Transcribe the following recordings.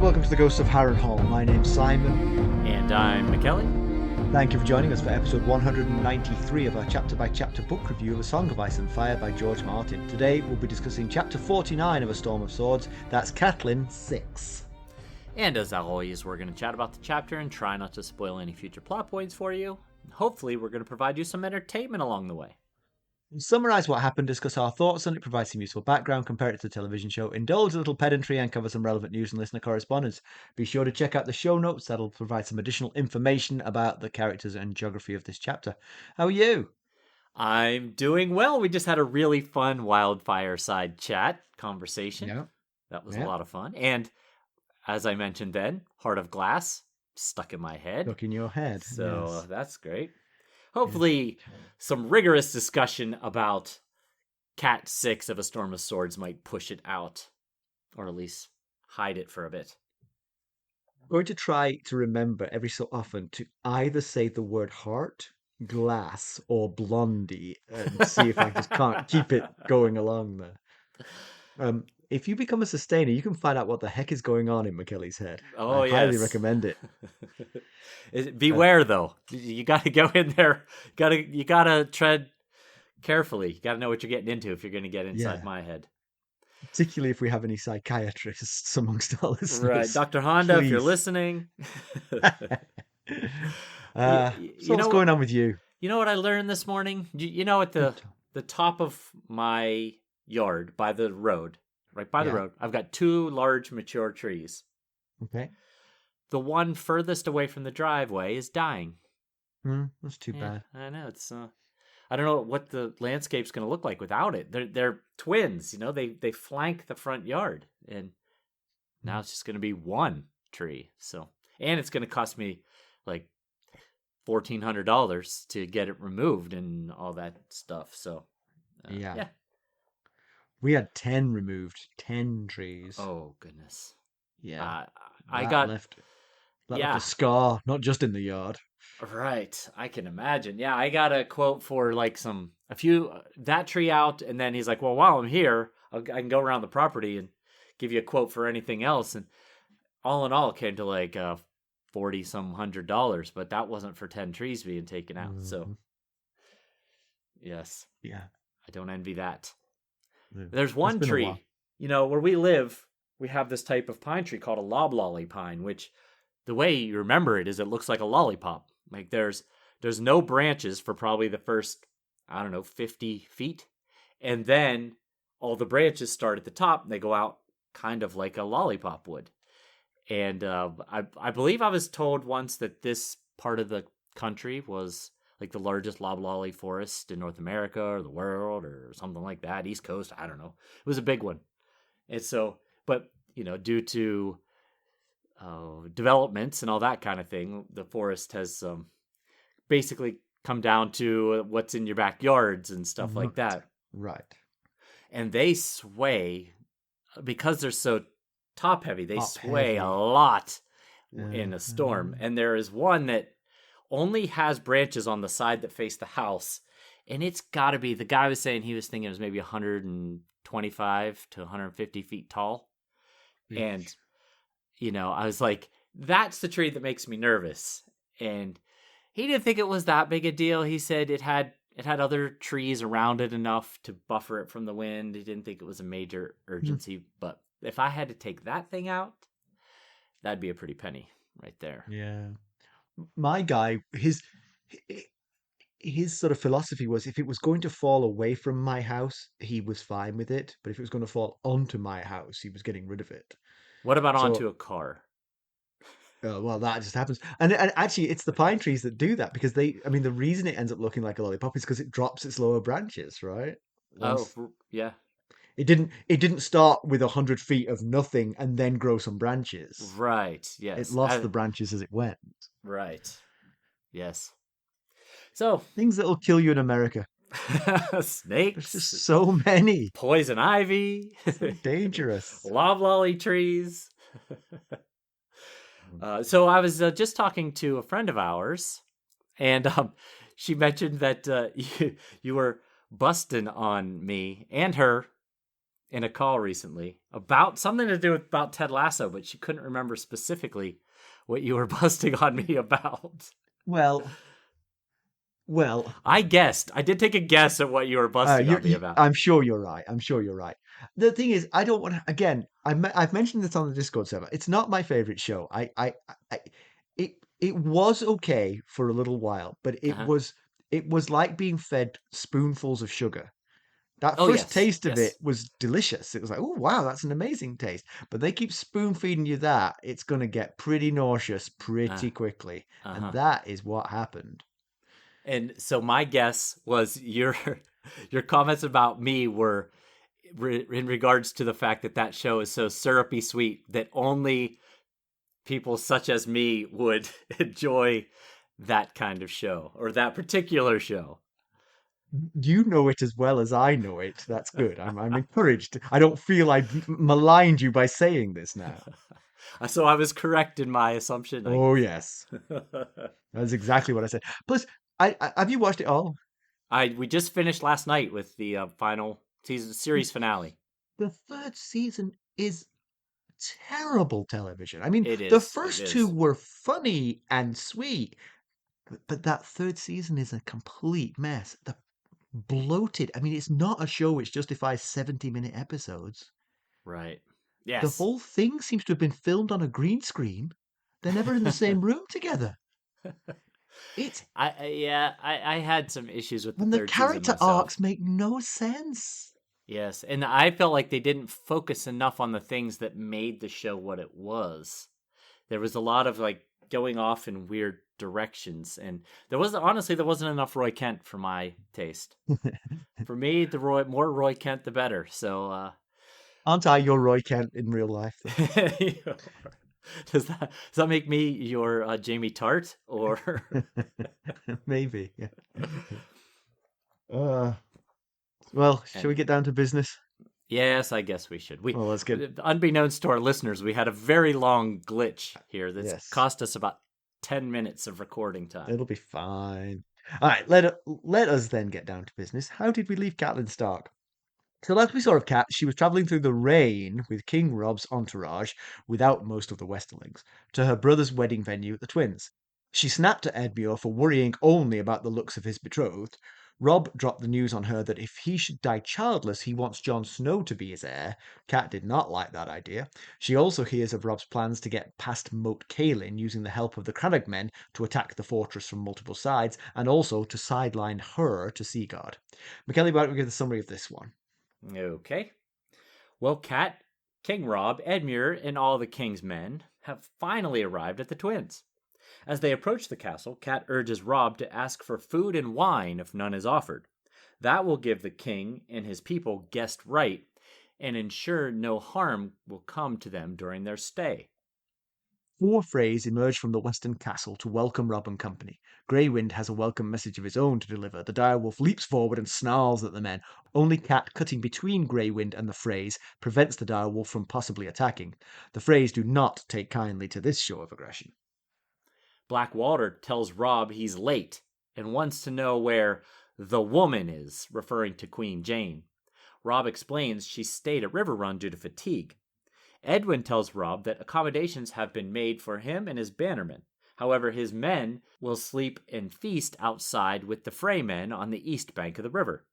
welcome to the Ghosts of Harrenhal. My name's Simon. And I'm Mackelly. Thank you for joining us for episode 193 of our chapter-by-chapter book review of A Song of Ice and Fire by George Martin. Today we'll be discussing chapter 49 of A Storm of Swords. That's Catelyn 6. And as always, we're going to chat about the chapter and try not to spoil any future plot points for you. Hopefully we're going to provide you some entertainment along the way. We'll summarise what happened, discuss our thoughts on it, provide some useful background, compare it to the television show, indulge a little pedantry, and cover some relevant news and listener correspondence. Be sure to check out the show notes. That'll provide some additional information about the characters and geography of this chapter. How are you? I'm doing well. We just had a really fun wildfire side chat conversation. Yeah. That was a lot of fun. And as I mentioned then, Heart of Glass stuck in my head. Stuck in your head. So yes. That's great. Hopefully, some rigorous discussion about Cat 6 of A Storm of Swords might push it out, or at least hide it for a bit. I'm going to try to remember every so often to either say the word heart, glass, or blondie, and see if I just can't keep it going along there. If you become a sustainer, you can find out what the heck is going on in Mackelly's head. Oh, I highly recommend it. Beware, though. You got to go in there. You got to tread carefully. You got to know what you're getting into if you're going to get inside my head. Particularly if we have any psychiatrists amongst our listeners. Right. Dr. Honda, please. if you're listening. What's going on with you? You know what I learned this morning? You know, at the top of my yard by the road, right by the road, I've got two large mature trees. Okay. The one furthest away from the driveway is dying. That's too bad. I know. It's I don't know what the landscape's going to look like without it. They're twins, you know. They flank the front yard, and now it's just going to be one tree. So, and it's going to cost me like $1,400 to get it removed and all that stuff. So, yeah. We had 10 removed, 10 trees. Oh goodness. Yeah. I got left a scar, not just in the yard. Right. I can imagine. Yeah, I got a quote for like that tree out, and then he's like, well, while I'm here, I can go around the property and give you a quote for anything else. And all in all, it came to like $40-some $100, but that wasn't for 10 trees being taken out. Mm-hmm. So, yes. Yeah. I don't envy that. There's one tree, you know, where we live, we have this type of pine tree called a loblolly pine, which the way you remember it is it looks like a lollipop. Like there's no branches for probably the first, 50 feet. And then all the branches start at the top and they go out kind of like a lollipop would. And I believe I was told once that this part of the country was like the largest loblolly forest in North America or the world or something like that. East Coast, I don't know. It was a big one. And so, but, you know, due to developments and all that kind of thing, the forest has basically come down to what's in your backyards and stuff like that. Right. And they sway, because they're so top heavy, they sway a lot in a storm. And there is one that only has branches on the side that face the house. And it's got to be, the guy was saying he was thinking it was maybe 125 to 150 feet tall. Eesh. And, you know, I was like, that's the tree that makes me nervous. And he didn't think it was that big a deal. He said it had other trees around it enough to buffer it from the wind. He didn't think it was a major urgency. But if I had to take that thing out, that'd be a pretty penny right there. Yeah. My guy, his sort of philosophy was if it was going to fall away from my house, he was fine with it. But if it was going to fall onto my house, he was getting rid of it. What about onto a car? Well, that just happens. And actually, it's the pine trees that do that because the reason it ends up looking like a lollipop is because it drops its lower branches, right? Yeah. It didn't start with 100 feet of nothing and then grow some branches. Right, yes. It lost the branches as it went. Right. Yes. So things that will kill you in America. Snakes. There's just so many. Poison ivy. So dangerous. Loblolly trees. So I was just talking to a friend of ours, and she mentioned that you were busting on me and her in a call recently about something to do with about Ted Lasso, but she couldn't remember specifically what you were busting on me about. Well, well, I guessed. I did take a guess at what you were busting on me about. I'm sure you're right. I'm sure you're right. The thing is, I don't want to. Again, I've mentioned this on the Discord server. It's not my favorite show. I it was okay for a little while, but Uh-huh. it was like being fed spoonfuls of sugar. That Oh first yes, taste of it yes. was delicious. It was like, oh wow, that's an amazing taste. But they keep spoon feeding you that, it's going to get pretty nauseous Uh pretty quickly, and huh. that is what happened. And so my guess was your your comments about me were in regards to the fact that that show is so syrupy sweet that only people such as me would enjoy that kind of show or that particular show. You know it as well as I know it. That's good. I'm encouraged. I don't feel I maligned you by saying this now. So I was correct in my assumption, I Oh guess. yes, that's exactly what I said. Plus, have you watched it all? I we just finished last night with the final season series finale. The third season is terrible television. I mean, It the is. It first two is. were funny and sweet, but that third season is a complete mess. The bloated. I mean, it's not a show which justifies 70-minute episodes. Right. The Yes. whole thing seems to have been filmed on a green screen. They're never in the same room together. It's I had some issues with the and the third season character myself. arcs make no sense. Yes, and I felt like they didn't focus enough on the things that made the show what it was. There was a lot of like going off in weird directions, and there wasn't enough Roy Kent for my taste. For me, the more Roy Kent, the better. So, Aren't I your Roy Kent in real life, though? does that make me your Jamie Tart or? Maybe. Yeah. Uh, well, shall we And get down to business? yes, I guess we should. Well, let's get. Unbeknownst to our listeners, we had a very long glitch here that's Yes, cost us about 10 minutes of recording time. it'll be fine. All right, let us then get down to business. How did we leave Catelyn Stark? So last we saw of Cat, she was travelling through the rain with King Robb's entourage, without most of the Westerlings, to her brother's wedding venue at the Twins. She snapped at Edmure for worrying only about the looks of his betrothed. Robb dropped the news on her that if he should die childless, he wants Jon Snow to be his heir. Cat did not like that idea. She also hears of Robb's plans to get past Moat Cailin using the help of the Crannog men to attack the fortress from multiple sides, and also to sideline her to Seaguard. Mackelly, why don't we give the summary of this one? Okay. Well, Cat, King Robb, Edmure, and all the king's men have finally arrived at the Twins. As they approach the castle, Cat urges Robb to ask for food and wine if none is offered. That will give the king and his people guest right and ensure no harm will come to them during their stay. 4 Freys emerge from the western castle to welcome Robb and company. Greywind has a welcome message of his own to deliver. The direwolf leaps forward and snarls at the men. Only Cat, cutting between Greywind and the Freys, prevents the direwolf from possibly attacking. The Freys do not take kindly to this show of aggression. Black Walder tells Robb he's late and wants to know where the woman is, referring to Queen Jeyne. Robb explains she stayed at Riverrun due to fatigue. Edwin tells Robb that accommodations have been made for him and his bannermen. However, his men will sleep and feast outside with the Frey men on the east bank of the river.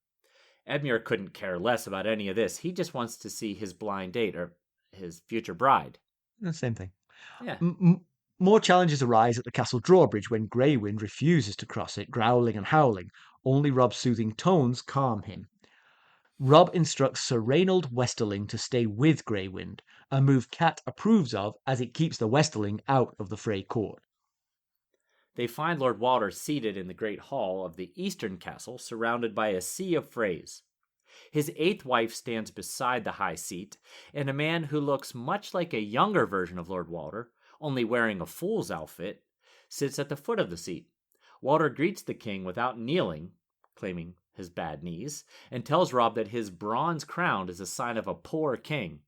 Edmure couldn't care less about any of this. He just wants to see his blind date, or his future bride. Same thing. Yeah. More challenges arise at the castle drawbridge when Greywind refuses to cross it, growling and howling. Only Robb's soothing tones calm him. Robb instructs Ser Raynald Westerling to stay with Greywind, a move Cat approves of as it keeps the Westerling out of the Frey court. They find Lord Walder seated in the great hall of the eastern castle, surrounded by a sea of Freys. His 8th wife stands beside the high seat, and a man who looks much like a younger version of Lord Walder, only wearing a fool's outfit, sits at the foot of the seat. Walder greets the king without kneeling, claiming his bad knees, and tells Robb that his bronze crown is a sign of a poor king.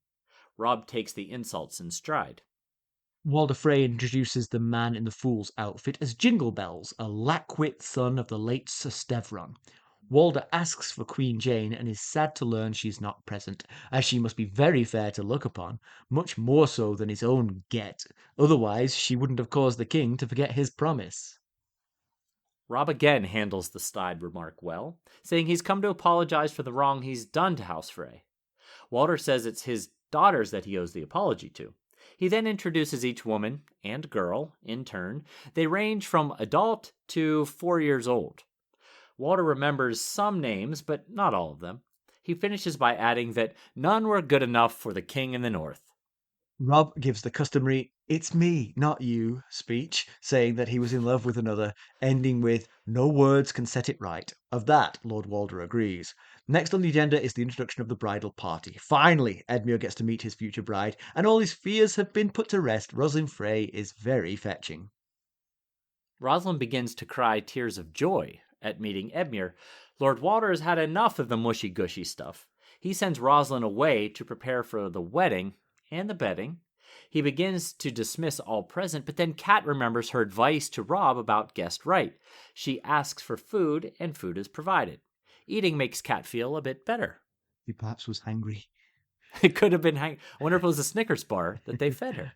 Robb takes the insults in stride. Walder Frey introduces the man in the fool's outfit as Jingle Bells, a lackwit son of the late Ser Stevron. Walder asks for Queen Jeyne and is sad to learn she's not present, as she must be very fair to look upon, much more so than his own Get. Otherwise, she wouldn't have caused the king to forget his promise. Robb again handles the snide remark well, saying he's come to apologize for the wrong he's done to House Frey. Walder says it's his daughters that he owes the apology to. He then introduces each woman and girl in turn. They range from adult to 4 years old. Walder remembers some names, but not all of them. He finishes by adding that none were good enough for the king in the north. Robb gives the customary "It's me, not you" speech, saying that he was in love with another, ending with "No words can set it right." Of that, Lord Walder agrees. Next on the agenda is the introduction of the bridal party. Finally, Edmure gets to meet his future bride, and all his fears have been put to rest. Roslin Frey is very fetching. Roslin begins to cry tears of joy at meeting Edmure. Lord Walder has had enough of the mushy-gushy stuff. He sends Roslin away to prepare for the wedding and the bedding. He begins to dismiss all present, but then Cat remembers her advice to Robb about guest right. She asks for food, and food is provided. Eating makes Cat feel a bit better. He perhaps was hungry. It could have been I wonder if it was a Snickers bar that they fed her.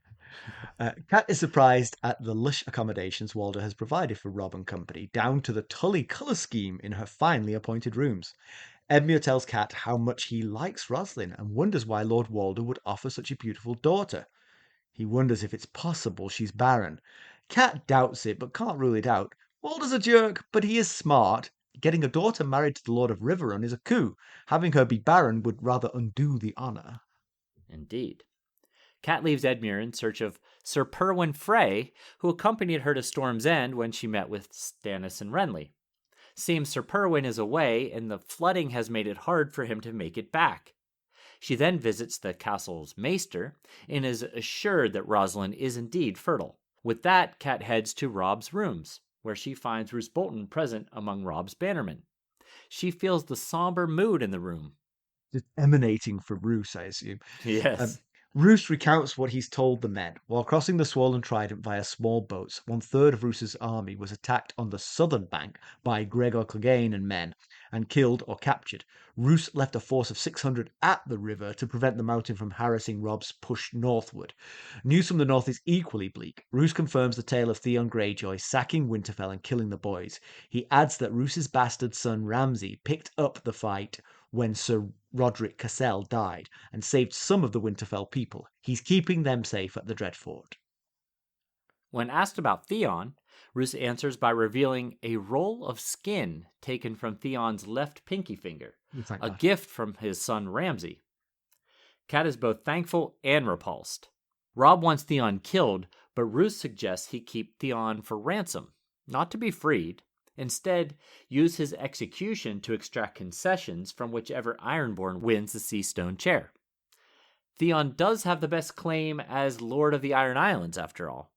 Cat is surprised at the lush accommodations Walder has provided for Robb and company, down to the Tully colour scheme in her finely appointed rooms. Edmure tells Cat how much he likes Roslin and wonders why Lord Walder would offer such a beautiful daughter. He wonders if it's possible she's barren. Cat doubts it, but can't rule it out. Walder's a jerk, but he is smart. Getting a daughter married to the Lord of Riverrun is a coup. Having her be barren would rather undo the honour. Indeed. Cat leaves Edmure in search of Sir Perwyn Frey, who accompanied her to Storm's End when she met with Stannis and Renly. Seems Sir Perwyn is away, and the flooding has made it hard for him to make it back. She then visits the castle's maester and is assured that Roslin is indeed fertile. With that, Cat heads to Robb's rooms, where she finds Roose Bolton present among Robb's bannermen. She feels the somber mood in the room. Just emanating from Roose, I assume. Yes. Roose recounts what he's told the men. While crossing the swollen Trident via small boats, 1/3 of Roose's army was attacked on the southern bank by Gregor Clegane and men, and killed or captured. Roose left a force of 600 at the river to prevent the mountain from harassing Robb's push northward. News from the north is equally bleak. Roose confirms the tale of Theon Greyjoy sacking Winterfell and killing the boys. He adds that Roose's bastard son Ramsay picked up the fight when Sir Roderick Cassel died and saved some of the Winterfell people. He's keeping them safe at the Dreadfort. When asked about Theon, Roose answers by revealing a roll of skin taken from Theon's left pinky finger, a gift from his son Ramsay. Cat is both thankful and repulsed. Robb wants Theon killed, but Roose suggests he keep Theon for ransom, not to be freed. Instead, use his execution to extract concessions from whichever Ironborn wins the Sea Stone chair. Theon does have the best claim as Lord of the Iron Islands, after all.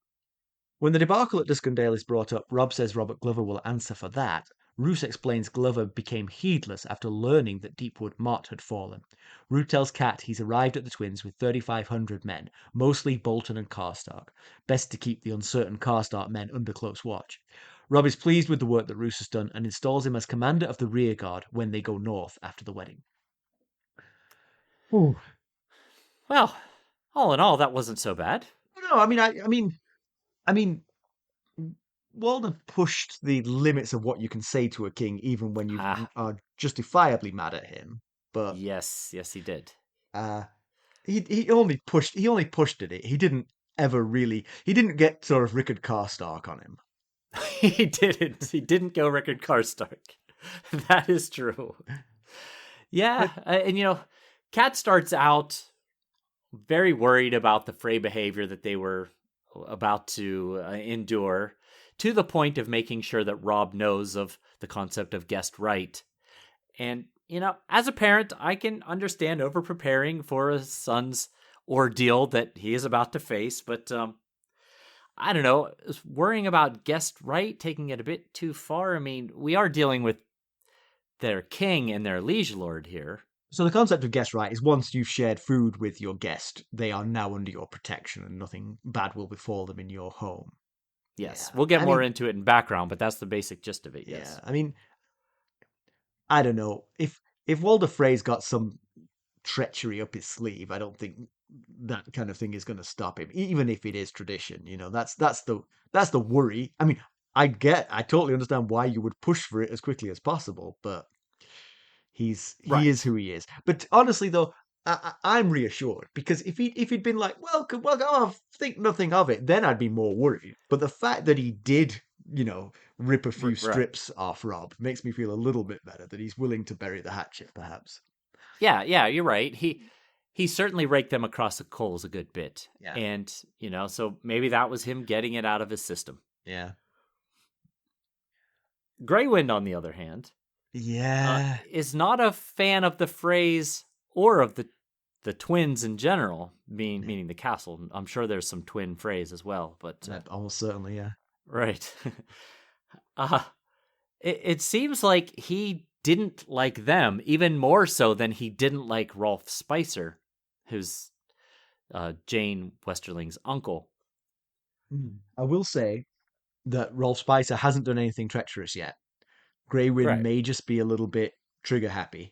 When the debacle at Duskendale is brought up, Robb says Robert Glover will answer for that. Roose explains Glover became heedless after learning that Deepwood Mott had fallen. Roose tells Cat he's arrived at the Twins with 3,500 men, mostly Bolton and Karstark. Best to keep the uncertain Karstark men under close watch. Robb is pleased with the work that Roose has done and installs him as commander of the rearguard when they go north after the wedding. Ooh. Well, all in all, that wasn't so bad. No, I mean, Walder pushed the limits of what you can say to a king, even when you are justifiably mad at him. But yes, he did. He only pushed it. He didn't get sort of Rickard Karstark on him. He didn't. He didn't go Rickard Karstark. That is true. Yeah, and Cat starts out very worried about the Frey behavior that they were about to endure, to the point of making sure that Robb knows of the concept of guest right. And, as a parent, I can understand over-preparing for a son's ordeal that he is about to face, but I don't know, worrying about guest right, taking it a bit too far. I mean, we are dealing with their king and their liege lord here. So the concept of guest right is once you've shared food with your guest, they are now under your protection and nothing bad will befall them in your home. Yes, we'll get more into it in background, but that's the basic gist of it, yes. Yeah, I mean, I don't know if Walder Frey's got some treachery up his sleeve. I don't think that kind of thing is going to stop him, even if it is tradition. That's the worry. I mean, I totally understand why you would push for it as quickly as possible, but he is Right. who he is. But honestly, though, I'm reassured because if he'd been like, well, I'll think nothing of it, then I'd be more worried. But the fact that he did, rip a few Right. strips off Robb makes me feel a little bit better that he's willing to bury the hatchet, perhaps. Yeah, yeah, you're right. He certainly raked them across the coals a good bit. Yeah, And, so maybe that was him getting it out of his system. yeah, Greywind, on the other hand, yeah. is not a fan of the Freys or of the twins in general, meaning the castle. I'm sure there's some twin Freys as well, but Almost certainly, yeah. right. uh, it seems like he didn't like them even more so than he didn't like Rolf Spicer, who's Jeyne Westerling's uncle. I will say that Rolf Spicer hasn't done anything treacherous yet. Greywind Right. may just be a little bit trigger happy,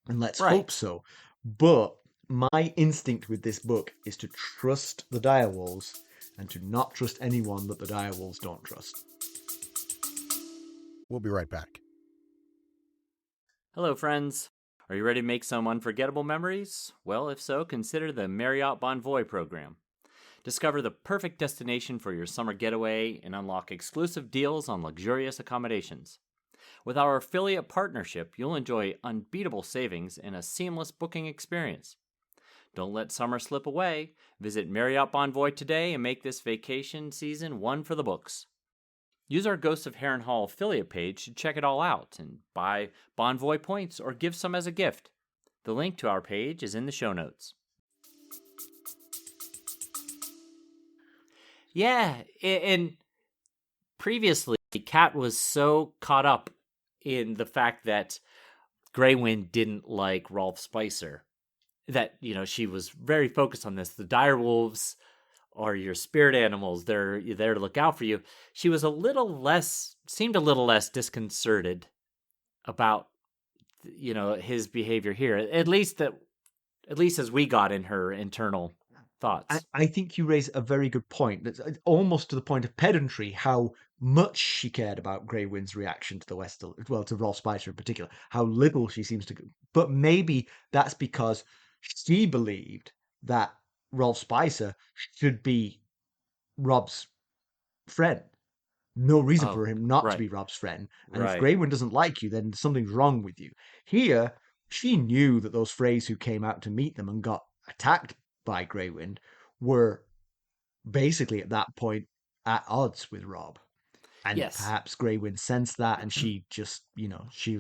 and let's hope Right. so. But my instinct with this book is to trust the direwolves and to not trust anyone that the direwolves don't trust. We'll be right back. Hello, friends. Are you ready to make some unforgettable memories? Well, if so, consider the Marriott Bonvoy program. Discover the perfect destination for your summer getaway and unlock exclusive deals on luxurious accommodations. With our affiliate partnership, you'll enjoy unbeatable savings and a seamless booking experience. Don't let summer slip away. Visit Marriott Bonvoy today and make this vacation season one for the books. Use our Ghosts of Harrenhal affiliate page to check it all out and buy Bonvoy points or give some as a gift. The link to our page is in the show notes. Yeah, and previously, Kat was so caught up in the fact that Greywind didn't like Rolf Spicer that, she was very focused on this. The direwolves are your spirit animals. They're there to look out for you. She was seemed a little less disconcerted about, his behavior here. At least as we got in her internal thoughts. I think you raise a very good point. That's almost to the point of pedantry how much she cared about Greywind's reaction to to Rolf Spicer in particular. How little she seems to. But maybe that's because she believed that Rolf Spicer should be Robb's friend. No reason Oh, for him not to right, be Robb's friend. And if right. Greywind doesn't like you, then something's wrong with you. Here, she knew that those Freys who came out to meet them and got attacked by Greywind were basically at that point at odds with Robb. And Yes, perhaps Greywind sensed that and she just, she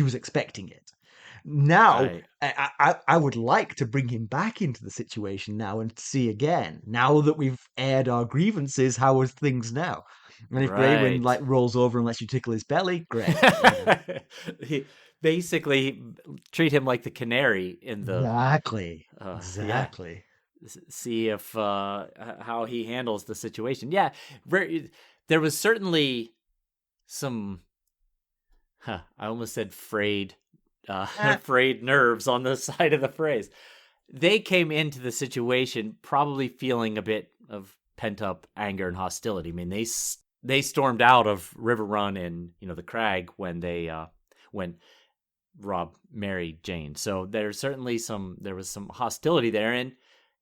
was expecting it. Now, I I would like to bring him back into the situation now and see again. Now that we've aired our grievances, how are things now? And if Greywind right. rolls over and lets you tickle his belly, great. He basically treat him like the canary in the Exactly. yeah. Exactly. See if how he handles the situation. Yeah, there was certainly some. I almost said frayed, frayed nerves on the side of the phrase. They came into the situation probably feeling a bit of pent up anger and hostility. I mean, they stormed out of River Run and the Crag when when Robb married Jeyne. So there was some hostility there, and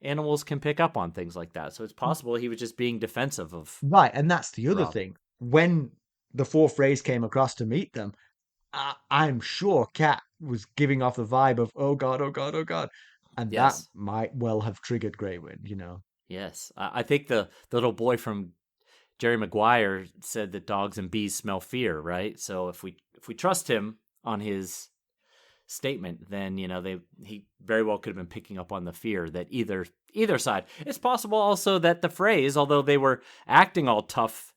animals can pick up on things like that. So it's possible he was just being defensive of Right, and that's the other Robb. thing. When the four Freys came across to meet them, I'm sure Cat was giving off the vibe of "Oh God, oh God, oh God," and that Yes, might well have triggered Greywind. yes. I think the little boy from Jerry Maguire said that dogs and bees smell fear, right? So if we trust him on his statement, then he very well could have been picking up on the fear that either side. It's possible also that the Freys, although they were acting all tough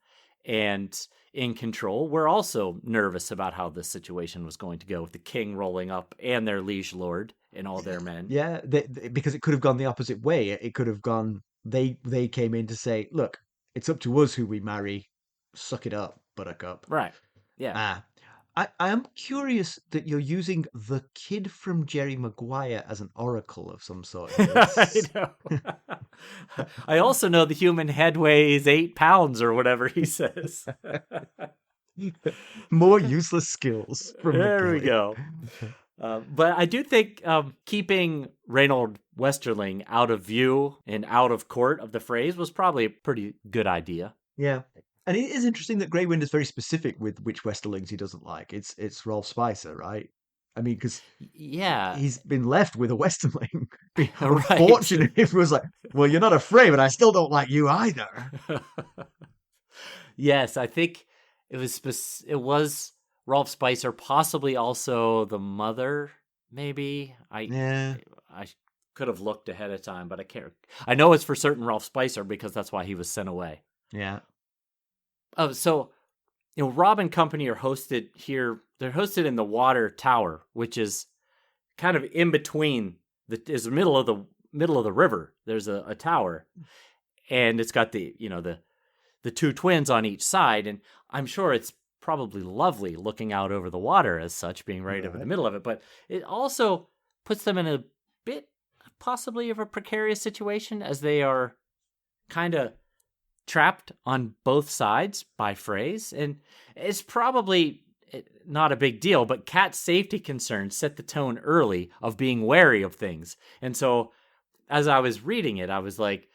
and in control, were also nervous about how this situation was going to go with the king rolling up and their liege lord and all their men. Yeah, because it could have gone the opposite way. It could have gone. They came in to say, "Look, it's up to us who we marry. Suck it up, Buttercup." Right. Yeah. Ah, I am curious that you're using the kid from Jerry Maguire as an oracle of some sort here. I know. I also know the human head weighs 8 pounds or whatever he says. More useless skills from There we Mackelly. go. But I do think keeping Raynald Westerling out of view and out of court of the Freys was probably a pretty good idea. Yeah. And it is interesting that Grey Wind is very specific with which Westerlings he doesn't like. It's Rolf Spicer, right? I mean, because Yeah. he's been left with a Westerling. Be Right. unfortunate if it was like, well, you're not afraid, but I still don't like you either. Yes, I think it was Rolf Spicer, possibly also the mother, maybe. Yeah. I could have looked ahead of time, but I can't. I know it's for certain Rolf Spicer because that's why he was sent away. Yeah. Oh, so Robb and company are hosted here. They're hosted in the water tower, which is kind of in between is the middle of the river. There's a tower, and it's got the two twins on each side, and I'm sure it's probably lovely looking out over the water as such, being right over the middle of it. But it also puts them in a bit possibly of a precarious situation as they are kind of trapped on both sides by Freys, and it's probably not a big deal, but Cat's safety concerns set the tone early of being wary of things. And so as I was reading it, I was like,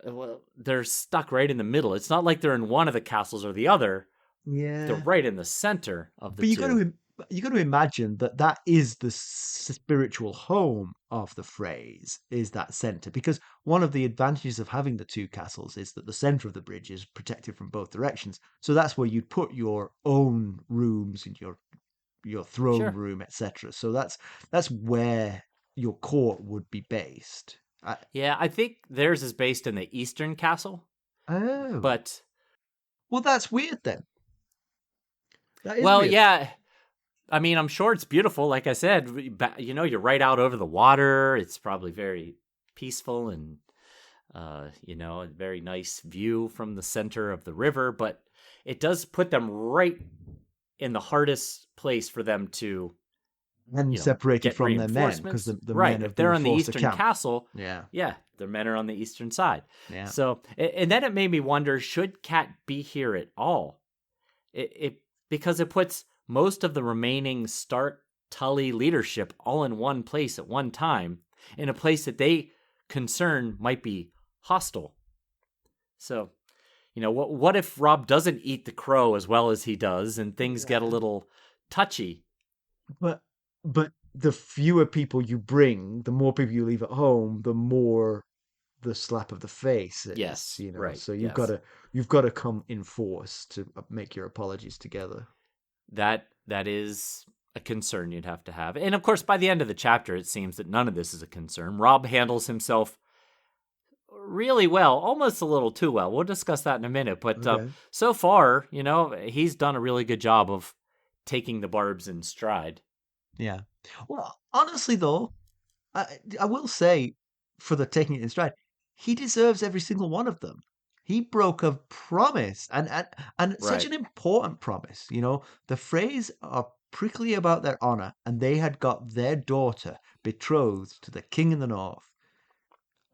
well, they're stuck right in the middle. It's not like they're in one of the castles or the other. Yeah. They're right in the center of the two. You got to imagine that is the spiritual home of the Freys, is that center, because one of the advantages of having the two castles is that the center of the bridge is protected from both directions. So that's where you'd put your own rooms and your throne room, etc. So that's where your court would be based. I think theirs is based in the eastern castle. Oh, but that's weird then. That is weird. Yeah. I mean, I'm sure it's beautiful. Like I said, you're right out over the water. It's probably very peaceful and, a very nice view from the center of the river. But it does put them right in the hardest place for them to, separated from their men, because the men have they're been on the forced eastern to camp. castle. Yeah, their men are on the eastern side. Yeah. So, and then it made me wonder: should Cat be here at all? Because it puts most of the remaining Stark Tully leadership all in one place at one time, in a place that they concern might be hostile. So, what if Robb doesn't eat the crow as well as he does, and things get a little touchy? But the fewer people you bring, the more people you leave at home, the more the slap of the face is. Yes, right. So you've got to come in force to make your apologies together. That is a concern you'd have to have. And of course, by the end of the chapter, it seems that none of this is a concern. Robb handles himself really well, almost a little too well. We'll discuss that in a minute. But so far, he's done a really good job of taking the barbs in stride. Yeah. Well, honestly, though, I will say, for the taking it in stride, he deserves every single one of them. He broke a promise, and such an important promise. The Freys are prickly about their honor, and they had got their daughter betrothed to the king in the north.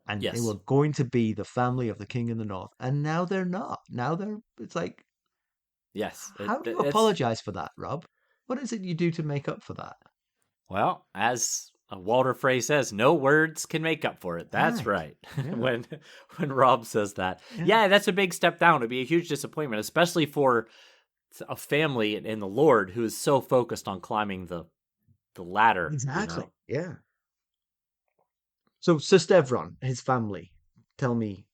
And they were going to be the family of the king in the north, and now they're not. It's like, how do you apologize for that, Robb? What is it you do to make up for that? Well, as Walder Frey says, no words can make up for it. That's right. Yeah. when Robb says that. Yeah, that's a big step down. It'd be a huge disappointment, especially for a family in the Lord who is so focused on climbing the ladder. Exactly. Yeah. So Sir Stevron, his family, tell me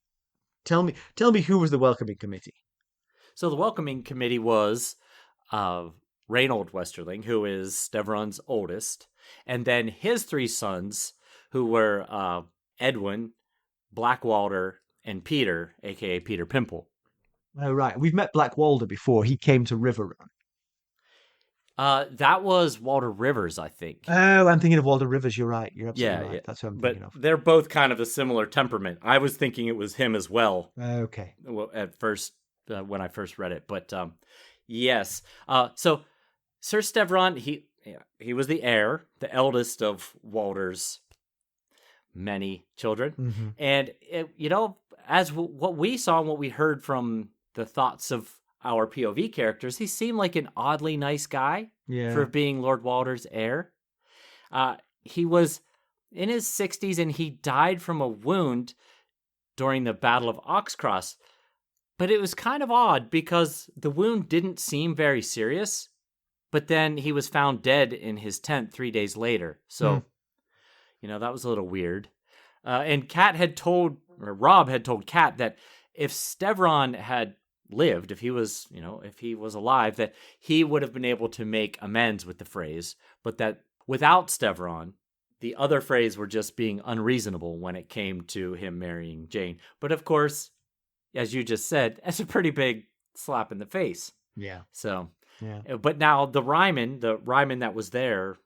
who was the welcoming committee? So the welcoming committee was Raynald Westerling, who is Stevron's oldest, and then his 3 sons, who were Edwin, Black Walder, and Peter, a.k.a. Peter Pimple. Oh, right. We've met Black Walder before. He came to River Run. That was Walder Rivers, I think. Oh, I'm thinking of Walder Rivers. You're right. You're absolutely right. Yeah. That's what I'm thinking of. They're both kind of a similar temperament. I was thinking it was him as well. Okay. At first, when I first read it. But yes. So Ser Stevron, he was the heir, the eldest of Walder's many children. Mm-hmm. And, as what we saw and what we heard from the thoughts of our POV characters, he seemed like an oddly nice guy for being Lord Walder's heir. He was in his 60s and he died from a wound during the Battle of Oxcross. But it was kind of odd because the wound didn't seem very serious. But then he was found dead in his tent 3 days later. So, that was a little weird. And Robb had told Cat that if Stevron had lived, if he was alive, that he would have been able to make amends with the Freys, but that without Stevron, the other Freys were just being unreasonable when it came to him marrying Jeyne. But of course, as you just said, that's a pretty big slap in the face. Yeah. So, yeah. But now the Ryman that was there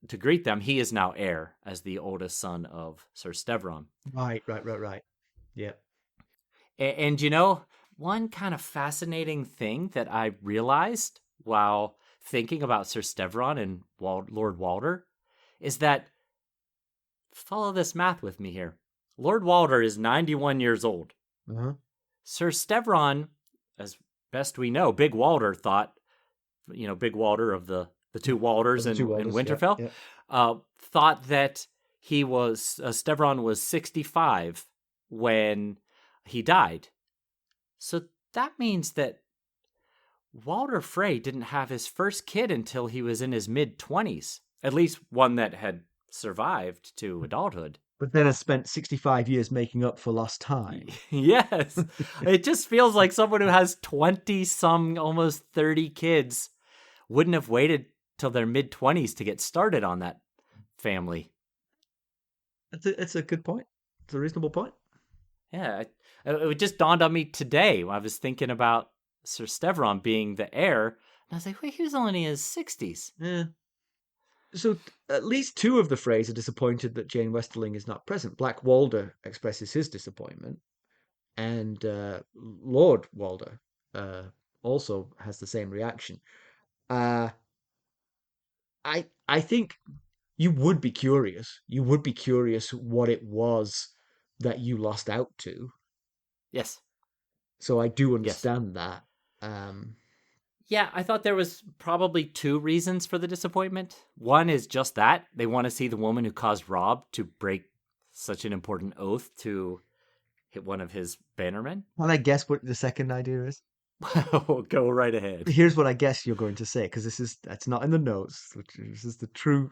to greet them, he is now heir as the oldest son of Ser Stevron. Right. Yeah. And one kind of fascinating thing that I realized while thinking about Ser Stevron and Lord Walder is that, follow this math with me here, Lord Walder is 91 years old. Uh-huh. Ser Stevron, as best we know, Big Walder thought, Big Walder of the two Walders in Winterfell, thought that Stevron was 65 when he died. So that means that Walder Frey didn't have his first kid until he was in his mid-20s, at least one that had survived to adulthood. But then has spent 65 years making up for lost time. Yes. It just feels like someone who has 20-some, almost 30 kids wouldn't have waited till their mid-20s to get started on that family. It's a good point. It's a reasonable point. Yeah, it just dawned on me today when I was thinking about Ser Stevron being the heir, and I was like, wait, he was only in his 60s. Yeah. So at least two of the Freys are disappointed that Jeyne Westerling is not present. Black Walder expresses his disappointment, and Lord Walder also has the same reaction. I think you would be curious. You would be curious what it was that you lost out to. Yes. So I do understand that. Yeah, I thought there was probably two reasons for the disappointment. One is just that. They want to see the woman who caused Robb to break such an important oath to hit one of his bannermen. Can I guess what the second idea is? Go right ahead. Here's what I guess you're going to say, because that's not in the notes. This is the true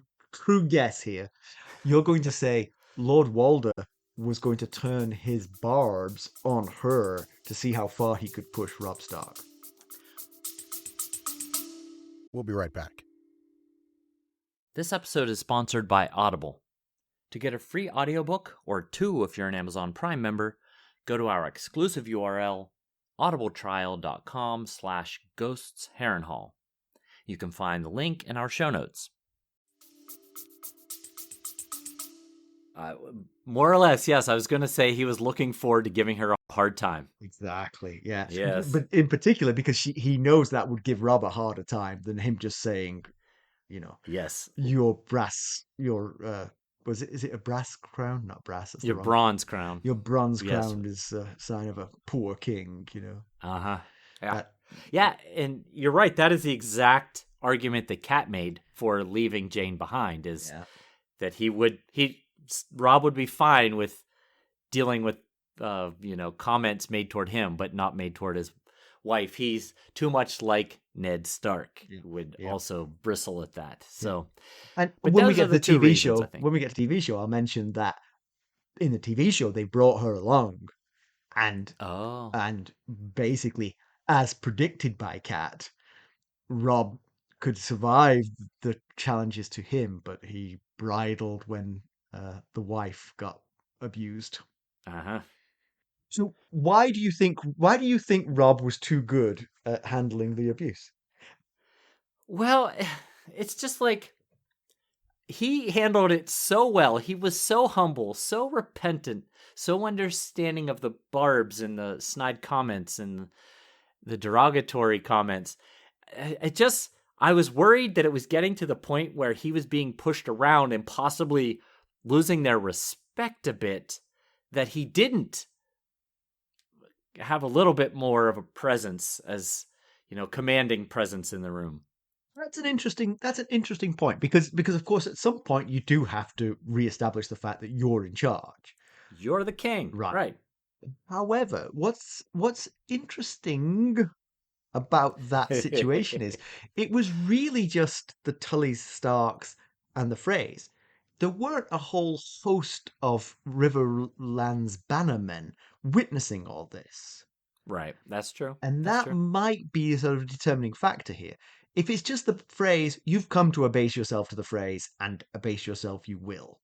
guess here. You're going to say Lord Walder was going to turn his barbs on her to see how far he could push Robb Stark. We'll be right back. This episode is sponsored by Audible. To get a free audiobook, or two if you're an Amazon Prime member, go to our exclusive URL, audibletrial.com/ghostsharrenhal. You can find the link in our show notes. More or less, yes. I was going to say he was looking forward to giving her a hard time. Exactly, yeah. Yes. But in particular, because he knows that would give Robb a harder time than him just saying, yes, is it a brass crown? Not brass. That's your bronze crown. Your bronze crown is a sign of a poor king, Uh-huh. Yeah. Yeah, and you're right. That is the exact argument that Cat made for leaving Jeyne behind, is that Robb would be fine with dealing with comments made toward him, but not made toward his wife. He's too much like Ned Stark, would also bristle at that. So, and when we get to the TV show, I'll mention that in the TV show they brought her along, and basically, as predicted by Cat, Robb could survive the challenges to him, but he bridled when the wife got abused. So why do you think Robb was too good at handling the abuse? Well, it's just like he handled it so well. He was so humble, so repentant, so understanding of the barbs and the snide comments and the derogatory comments. I was worried that it was getting to the point where he was being pushed around and possibly losing their respect a bit, that he didn't have a little bit more of a presence, as commanding presence in the room. That's an interesting point because of course at some point you do have to reestablish the fact that you're in charge. You're the king, right? However, what's interesting about that situation is it was really just the Tullys, Starks, and the Freys. There weren't a whole host of Riverlands bannermen witnessing all this. Right, that's true. And that might be a sort of determining factor here. If it's just the phrase, you've come to abase yourself to the phrase, and abase yourself you will.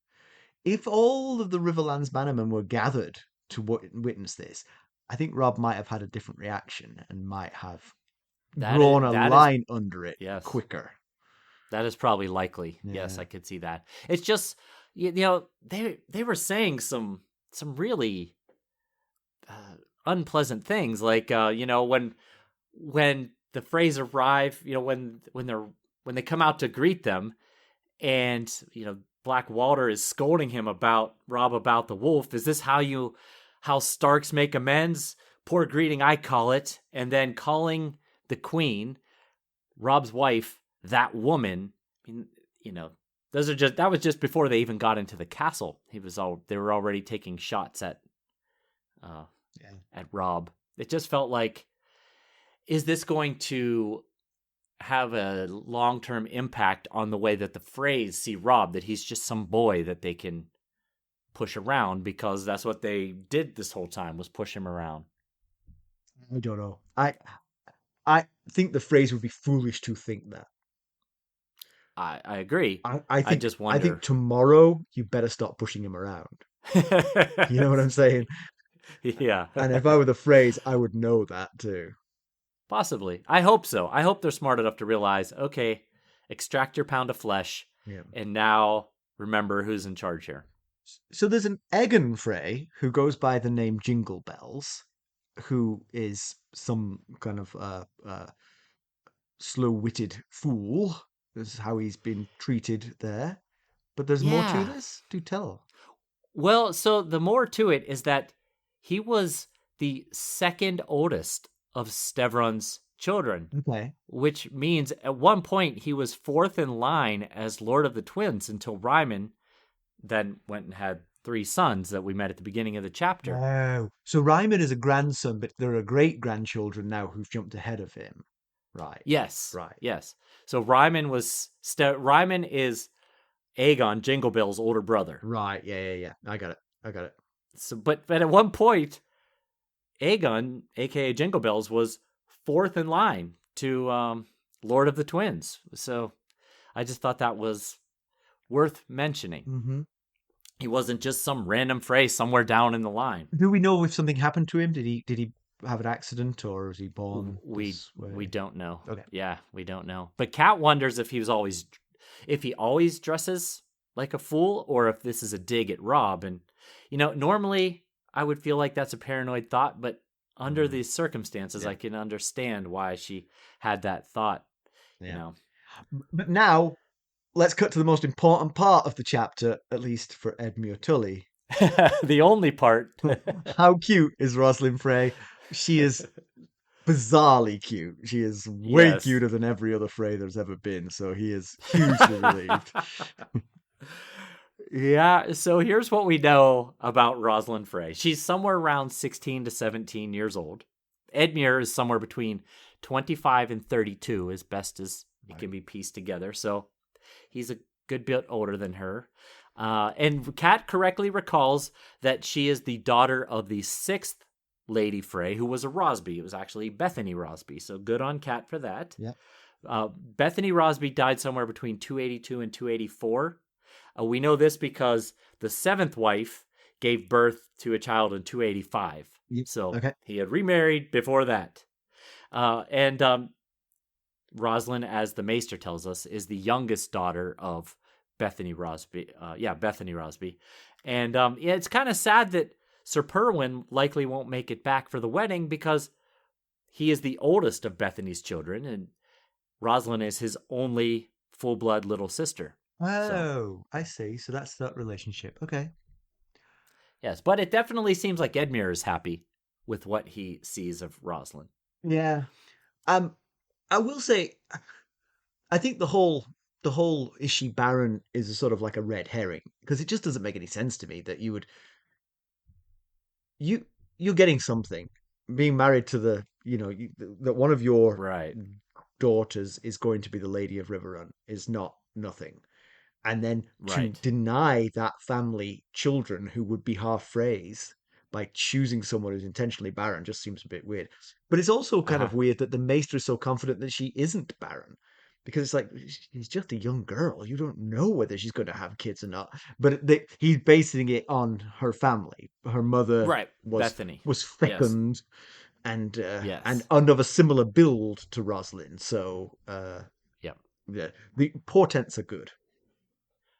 If all of the Riverlands bannermen were gathered to witness this, I think Robb might have had a different reaction and might have drawn a line under it quicker. That is probably likely. Yeah. Yes, I could see that. It's just, they were saying some really unpleasant things, like when the Freys arrive, when they come out to greet them, and Black Walder is scolding him about Robb about the wolf. Is this how Starks make amends? Poor greeting, I call it. And then calling the Queen, Robb's wife, that woman. I mean, that was just before they even got into the castle. They were already taking shots at Robb. It just felt like, is this going to have a long-term impact on the way that the Freys see Robb, that he's just some boy that they can push around, because that's what they did this whole time, was push him around? I don't know. I think the Freys would be foolish to think that. I agree. I just wonder. I think tomorrow you better stop pushing him around. You know what I'm saying? Yeah. And if I were the Freys, I would know that too. Possibly. I hope so. I hope they're smart enough to realize, okay, extract your pound of flesh, and now remember who's in charge here. So there's an Aegon Frey who goes by the name Jingle Bells, who is some kind of slow-witted fool. This is how he's been treated there. But there's more to this? Do tell. Well, so the more to it is that he was the second oldest of Stevron's children. Okay. Which means at one point he was fourth in line as Lord of the Twins, until Ryman then went and had 3 sons that we met at the beginning of the chapter. Oh. So Ryman is a grandson, but there are great-grandchildren now who've jumped ahead of him. Right. Yes. Right. Yes. So Ryman is Aegon, Jingle Bell's older brother. Right. Yeah. I got it. So, but at one point, Aegon, aka Jingle Bells, was fourth in line to Lord of the Twins. So I just thought that was worth mentioning. Mm-hmm. He wasn't just some random Frey somewhere down in the line. Do we know if something happened to him? Did he have an accident, or was he born? We don't know. Okay. Yeah, we don't know. But Kat wonders if he always dresses like a fool, or if this is a dig at Robb. And normally I would feel like that's a paranoid thought, but under these circumstances, I can understand why she had that thought. But now, let's cut to the most important part of the chapter, at least for Edmure Tully. The only part. How cute is Roslin Frey? She is bizarrely cute. She is way cuter than every other Frey there's ever been, so he is hugely relieved. Yeah, so here's what we know about Roslin Frey. She's somewhere around 16 to 17 years old. Edmure is somewhere between 25 and 32, as best as it can be pieced together. So he's a good bit older than her. And Kat correctly recalls that she is the daughter of the 6th Lady Frey, who was a Rosby. It was actually Bethany Rosby. So good on Kat for that. Yeah. Bethany Rosby died somewhere between 282 and 284. We know this because the 7th wife gave birth to a child in 285. So he had remarried before that. And Roslin, as the Maester tells us, is the youngest daughter of Bethany Rosby. Bethany Rosby. And it's kind of sad that Sir Perwyn likely won't make it back for the wedding, because he is the oldest of Bethany's children, and Roslin is his only full-blood little sister. Oh, I see. So that's that relationship. Okay. Yes, but it definitely seems like Edmure is happy with what he sees of Roslin. Yeah. I will say, I think the whole is she Baron is a sort of like a red herring because it just doesn't make any sense to me that you you're getting something being married to that one of your Right. daughters is going to be the Lady of Riverrun is not nothing. And then to Right. deny that family children who would be half Freys by choosing someone who's intentionally barren just seems a bit weird. But it's also kind Uh-huh. of weird that the Maester is so confident that she isn't barren. Because it's like she's just a young girl. You don't know whether she's going to have kids or not. But he's basing it on her family. Her mother Right. was Bethany. was Yes. fecund and Yes. of a similar build to Roslin. So Yep. yeah, the portents are good.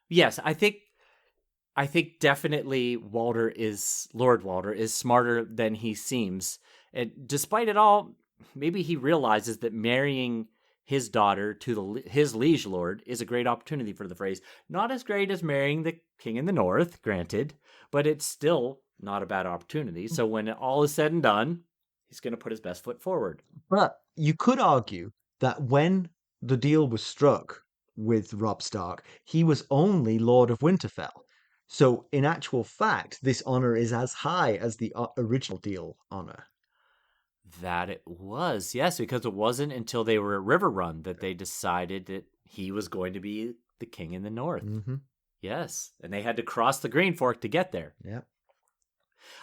Yes, I think definitely Lord Walder is smarter than he seems. And despite it all, maybe he realizes that marrying his daughter to his liege lord is a great opportunity for the Freys. Not as great as marrying the king in the north, granted, but it's still not a bad opportunity. So when all is said and done, he's going to put his best foot forward. But you could argue that when the deal was struck with Robb Stark, he was only Lord of Winterfell. So, in actual fact, this honor is as high as the original deal honor. That it was, yes, because it wasn't until they were at River Run that they decided that he was going to be the king in the north. Mm-hmm. Yes, and they had to cross the Green Fork to get there. Yeah.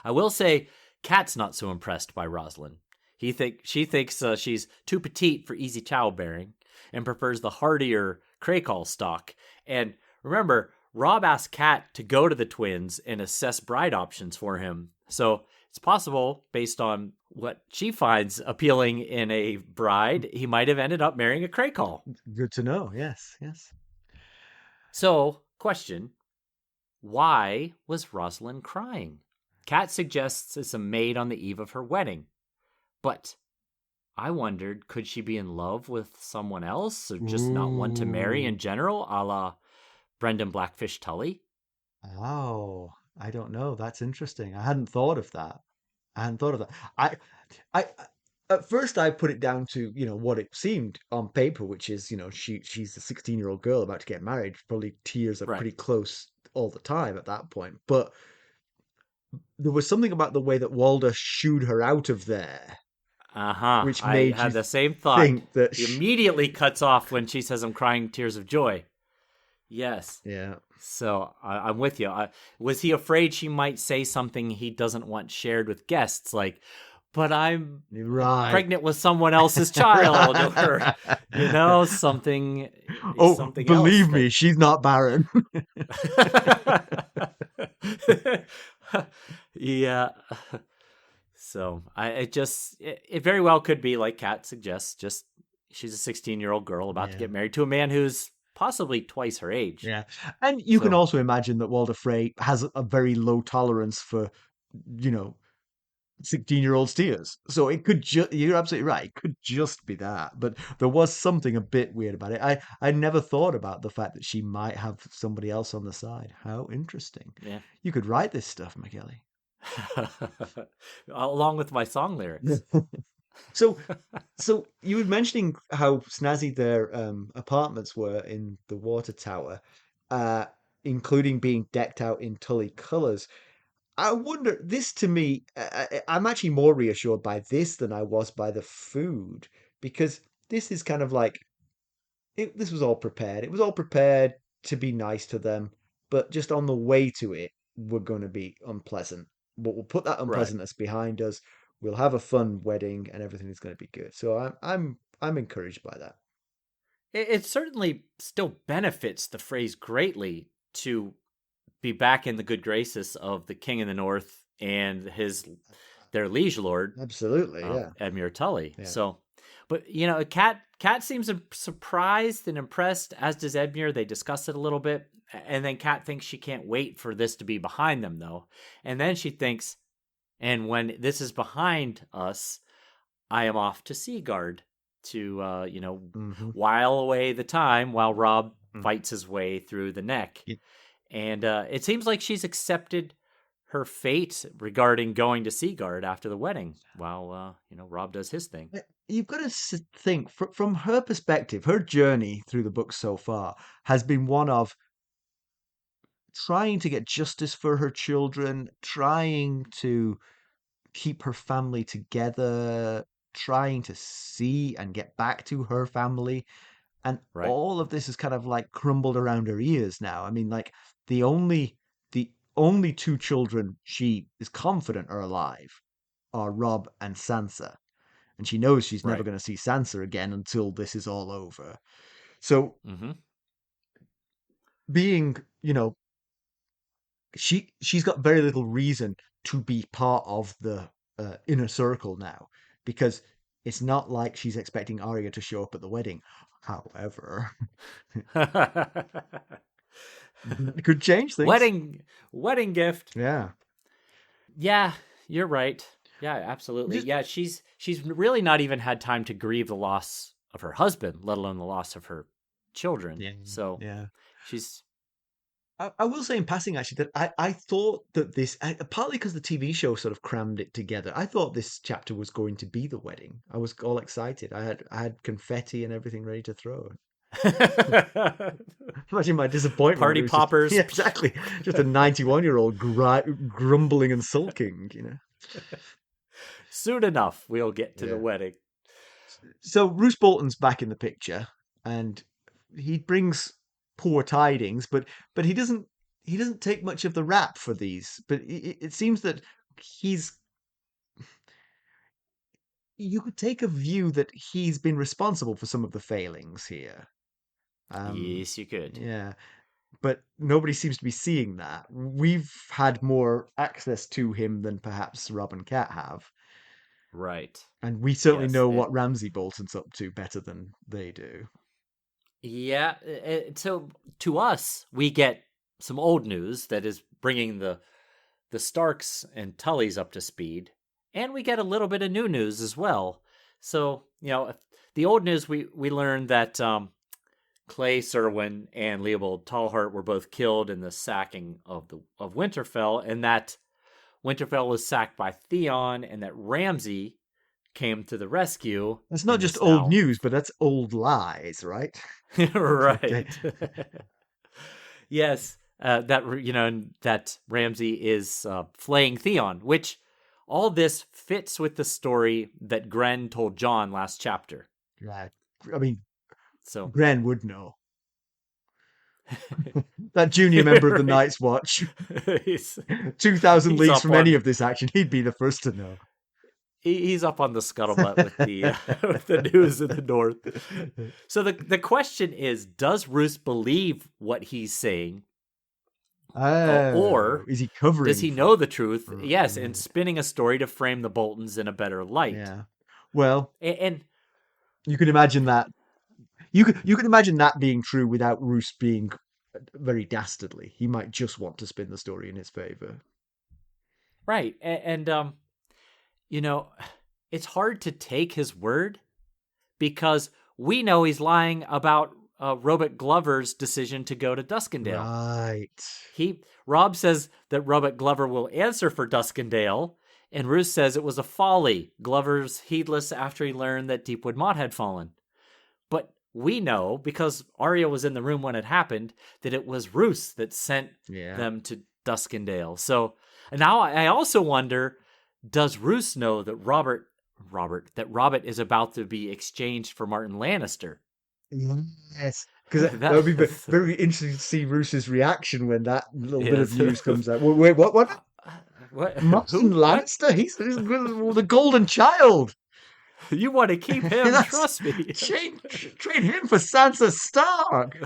I will say, Kat's not so impressed by Roslin. She thinks she's too petite for easy childbearing and prefers the hardier Crakehall stock. And remember, Robb asked Kat to go to the twins and assess bride options for him. So it's possible, based on what she finds appealing in a bride, he might have ended up marrying a Crakehall. Good to know. Yes, yes. So, question, why was Roslin crying? Kat suggests it's a maid on the eve of her wedding. But I wondered, could she be in love with someone else or just not want to marry in general, a la Brendan Blackfish Tully? Oh, I don't know. That's interesting. I hadn't thought of that. I hadn't thought of that. I at first I put it down to what it seemed on paper, which is she's a 16-year-old girl about to get married. Probably tears are Right. pretty close all the time at that point. But there was something about the way that Walder shooed her out of there, Uh-huh. which I made you had the same thought. think that He immediately cuts off when she says, I'm crying tears of joy. Yes. yeah. So I'm with you. Was he afraid she might say something he doesn't want shared with guests, like, but I'm Right. pregnant with someone else's child, Right. or something. Oh, Something believe else me, she's not barren. Yeah. So it very well could be like Kat suggests. Just she's a 16-year-old girl about to Yeah. get married to a man who's possibly twice her age. Yeah. And you can So- also imagine that Walder Frey has a very low tolerance for, 16-year-old steers. So it could you're absolutely right. It could just be that. But there was something a bit weird about it. I never thought about the fact that she might have somebody else on the side. How interesting. Yeah. You could write this stuff, Mackelly. Along with my song lyrics. So you were mentioning how snazzy their apartments were in the water tower, uh, including being decked out in Tully colours. I wonder, this to me, I'm actually more reassured by this than I was by the food, because this is kind of like this was all prepared. It was all prepared to be nice to them, but just on the way to it, we're going to be unpleasant. But we'll put that Right. unpleasantness behind us. We'll have a fun wedding, and everything is going to be good. So I'm encouraged by that. It certainly still benefits the Freys greatly to be back in the good graces of the King in the North and their liege lord, Absolutely, yeah. Edmure Tully. Yeah. So, but Kat seems surprised and impressed, as does Edmure. They discuss it a little bit, and then Kat thinks she can't wait for this to be behind them, though. And then she thinks, and when this is behind us, I am off to Seaguard. to Mm-hmm. while away the time while Robb fights his way through the neck. Yeah. And it seems like she's accepted her fate regarding going to Seaguard after the wedding, while Robb does his thing. You've got to think from her perspective. Her journey through the book so far has been one of trying to get justice for her children, trying to keep her family together, trying to see and get back to her family. And Right. all of this is kind of like crumbled around her ears now. I mean, like the only two children she is confident are alive are Robb and Sansa. And she knows she's never Right. going to see Sansa again until this is all over. So Mm-hmm. being, she's got very little reason to be part of the inner circle now, because it's not like she's expecting Arya to show up at the wedding. However, it could change things. Wedding gift. Yeah. Yeah, you're right. Yeah, absolutely. Yeah, she's really not even had time to grieve the loss of her husband, let alone the loss of her children. Yeah. So Yeah. she's. I will say in passing, actually, that I thought that this, partly because the TV show sort of crammed it together, I thought this chapter was going to be the wedding. I was all excited. I had confetti and everything ready to throw. Imagine my disappointment. Party poppers. Yeah, exactly. Just a 91-year-old grumbling and sulking, Soon enough, we'll get to the Yeah. wedding. So Roose Bolton's back in the picture, and he brings poor tidings, but he doesn't take much of the rap for these. But it seems that you could take a view that he's been responsible for some of the failings here. Yes, you could. Yeah, but nobody seems to be seeing that. We've had more access to him than perhaps Robb and Cat have. Right. And we certainly Yes, know what Ramsay Bolton's up to better than they do. Yeah. So to us, we get some old news that is bringing the Starks and Tullys up to speed, and we get a little bit of new news as well. So the old news, we learned that Clay Serwyn and Leopold Tallhart were both killed in the sacking of Winterfell, and that Winterfell was sacked by Theon, and that Ramsay came to the rescue. That's not just old news, but that's old lies, right? Right. Yes, that Ramsay is flaying Theon, which all this fits with the story that Gren told Jon last chapter. Yeah, I mean, so Gren would know. That junior member of the Night's Watch, 2,000 leagues from any of this action, he'd be the first to know. He's up on the scuttlebutt with the with the news in the north. So the question is, does Roose believe what he's saying? Or is he covering? Does he know the truth? Yes, and spinning a story to frame the Boltons in a better light. Yeah. Well, and you can imagine that. You can imagine that being true without Roose being very dastardly. He might just want to spin the story in his favor. Right, and it's hard to take his word because we know he's lying about Robert Glover's decision to go to Duskendale. Right. Robb says that Robert Glover will answer for Duskendale, and Roose says it was a folly. Glover's heedless after he learned that Deepwood Motte had fallen. But we know, because Arya was in the room when it happened, that it was Roose that sent them to Duskendale. So now I also wonder, does Roose know that Robert is about to be exchanged for Martin Lannister? Yes, because that would be very interesting to see Roose's reaction when that little bit of news comes out. Wait, what? Martin Lannister? He's the golden child. You want to keep him, trust me. Trade him for Sansa Stark.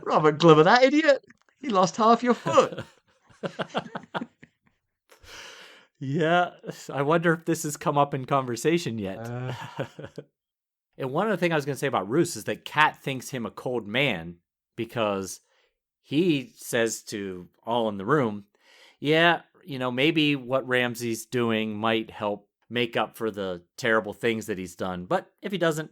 Robert Glover, that idiot. He lost half your foot. Yeah, I wonder if this has come up in conversation yet. And one other thing I was going to say about Roose is that Cat thinks him a cold man because he says to all in the room, maybe what Ramsay's doing might help make up for the terrible things that he's done. But if he doesn't,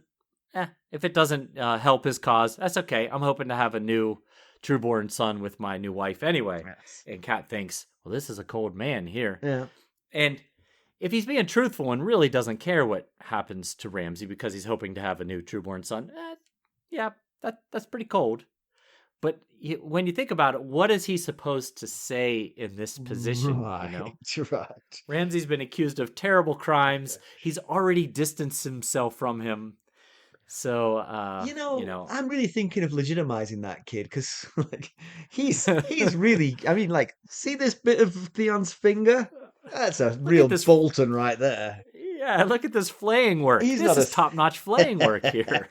if it doesn't help his cause, that's okay. I'm hoping to have a new trueborn son with my new wife anyway. Yes. And Cat thinks, well, this is a cold man here. Yeah. And if he's being truthful and really doesn't care what happens to Ramsay because he's hoping to have a new trueborn son, yeah, that's pretty cold. But when you think about it, what is he supposed to say in this position? Right. You know? Right. Ramsay's been accused of terrible crimes. He's already distanced himself from him. So, I'm really thinking of legitimizing that kid because, like, he's really. I mean, like, see this bit of Theon's finger? That's a real Bolton right there. Yeah, look at this flaying work. This is top-notch flaying work here.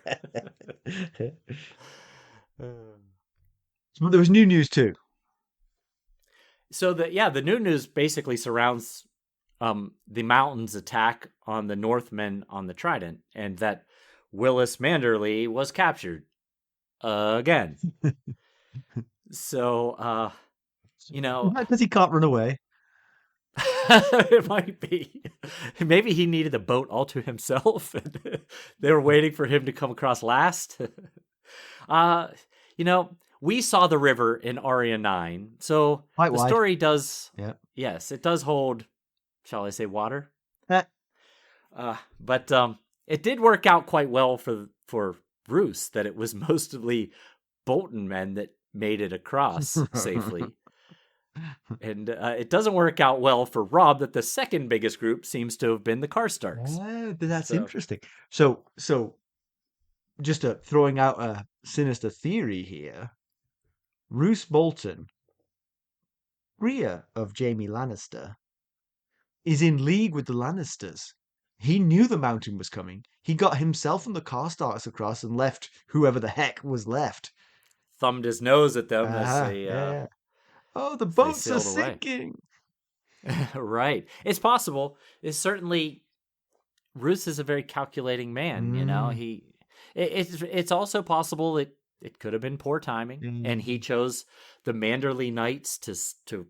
There was new news too. So the new news basically surrounds the Mountain's attack on the Northmen on the Trident, and that Willis Manderly was captured again. So, because he can't run away. It might be. Maybe he needed a boat all to himself, and they were waiting for him to come across last. We saw the river in Aria 9, so quite the wide. Story does. Yeah. Yes, it does hold. Shall I say water? But it did work out quite well for Roose that it was mostly Bolton men that made it across safely. And it doesn't work out well for Robb that the second biggest group seems to have been the Karstarks. Oh, that's interesting. So just throwing out a sinister theory here. Roose Bolton, rear of Jaime Lannister, is in league with the Lannisters. He knew the Mountain was coming. He got himself and the Karstarks across and left whoever the heck was left. Thumbed his nose at them as they... yeah. Oh, the boats are sinking. Right. It's possible. It's certainly... Roose is a very calculating man, you know. It's also possible it could have been poor timing, and he chose the Manderly Knights to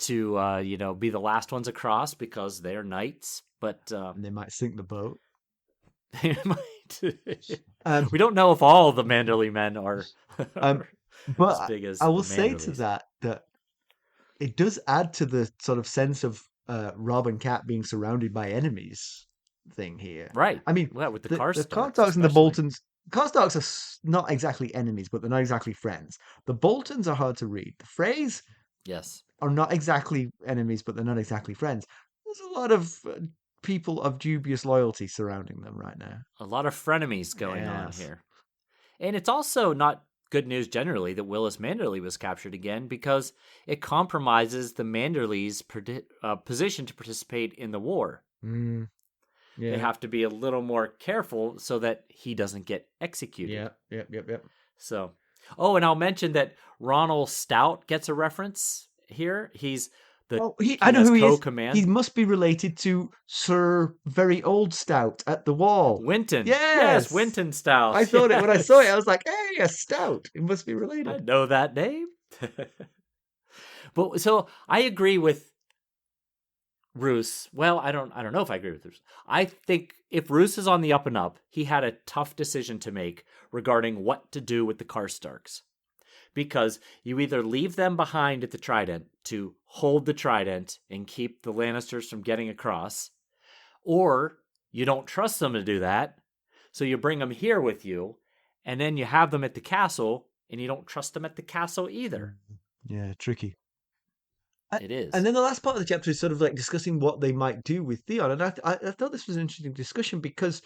be the last ones across because they're knights. But they might sink the boat. They might. We don't know if all the Manderly men are but as big as I will say to that it does add to the sort of sense of Robb and Cat being surrounded by enemies thing here. Right. I mean, with the Karstarks and the Boltons. Karstarks are not exactly enemies, but they're not exactly friends. The Boltons are hard to read. The Freys, yes, are not exactly enemies, but they're not exactly friends. There's a lot of people of dubious loyalty surrounding them right now. A lot of frenemies going on here. And it's also not good news generally that Willis Manderly was captured again because it compromises the Manderly's position to participate in the war. Yeah. They have to be a little more careful so that he doesn't get executed. Yep. So, and I'll mention that Ronald Stout gets a reference here. He's I know who he is. Command. He must be related to Sir Very Old Stout at the Wall. Winton. Yes, Winton Stout. I thought it when I saw it. I was like, hey, a Stout. It must be related. I know that name. But so I agree with Roose. Well, I don't know if I agree with Roose. I think if Roose is on the up and up, he had a tough decision to make regarding what to do with the Karstarks. Because you either leave them behind at the Trident to hold the Trident and keep the Lannisters from getting across, or you don't trust them to do that, so you bring them here with you, and then you have them at the castle, and you don't trust them at the castle either. Yeah, tricky. It is. And then the last part of the chapter is sort of like discussing what they might do with Theon. And I thought this was an interesting discussion because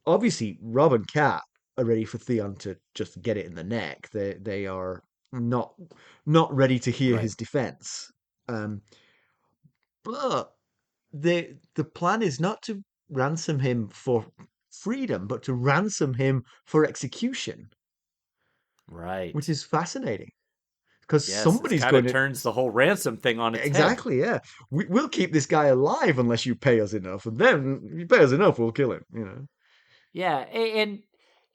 obviously Robb and Cat are ready for Theon to just get it in the neck. They are not ready to hear his defense. But the plan is not to ransom him for freedom, but to ransom him for execution. Right. Which is fascinating. Because somebody's going to turns the whole ransom thing on its exactly, head. Yeah. We'll keep this guy alive unless you pay us enough, and then if you pay us enough, we'll kill him. You know. Yeah, and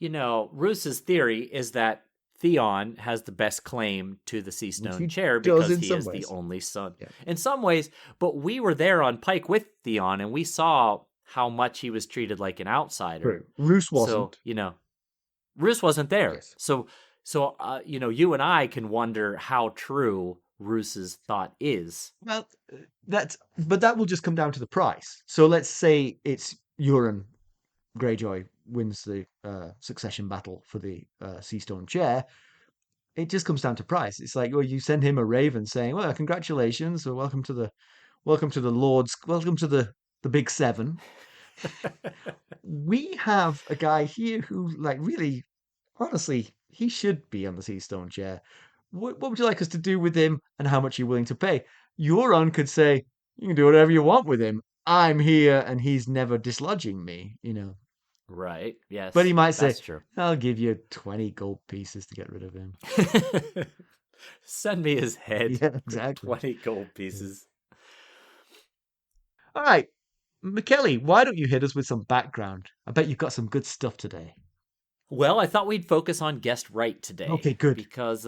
Roose's theory is that Theon has the best claim to the Sea Stone he chair does because in he some is the ways. only son. Yeah. In some ways, but we were there on Pike with Theon, and we saw how much he was treated like an outsider. True. Roose wasn't. So, Roose wasn't there. Yes. So you and I can wonder how true Roose's thought is. Well, but that will just come down to the price. So let's say it's Euron Greyjoy wins the succession battle for the Sea Stone chair. It just comes down to price. It's like, well, you send him a raven saying, "Well, congratulations, or welcome to the Lords, welcome to the Big Seven." We have a guy here who, like, really, honestly, he should be on the Sea Stone chair. What would you like us to do with him, and how much are you willing to pay? Euron could say, "You can do whatever you want with him. I'm here, and he's never dislodging me." Right. Yes. But he might say, that's true. "I'll give you 20 gold pieces to get rid of him." Send me his head. Yeah, exactly. 20 gold pieces. All right, Mackelly, why don't you hit us with some background? I bet you've got some good stuff today. Well, I thought we'd focus on guest right today. Okay, good. Because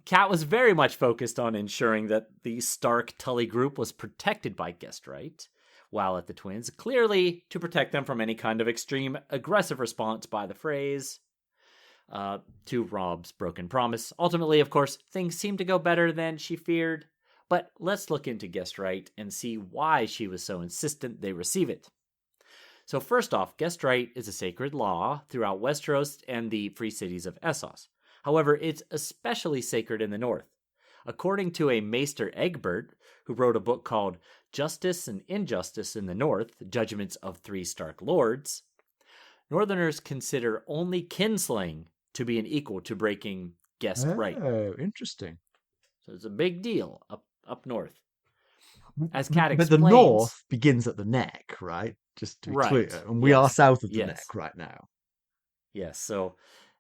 Kat was very much focused on ensuring that the Stark Tully group was protected by guest right, while at the twins, clearly to protect them from any kind of extreme aggressive response by the Freys to Robb's broken promise. Ultimately, of course, things seemed to go better than she feared, but let's look into guest right and see why she was so insistent they receive it. So first off, guest right is a sacred law throughout Westeros and the free cities of Essos. However, it's especially sacred in the north. According to a Maester Egbert, who wrote a book called Justice and Injustice in the North, Judgments of Three Stark Lords, Northerners consider only kinslaying to be an equal to breaking guest right. Oh, interesting. So it's a big deal up north. As Kat explains, but the north begins at the neck, right? Just to be clear. And we are south of the neck right now. Yes, so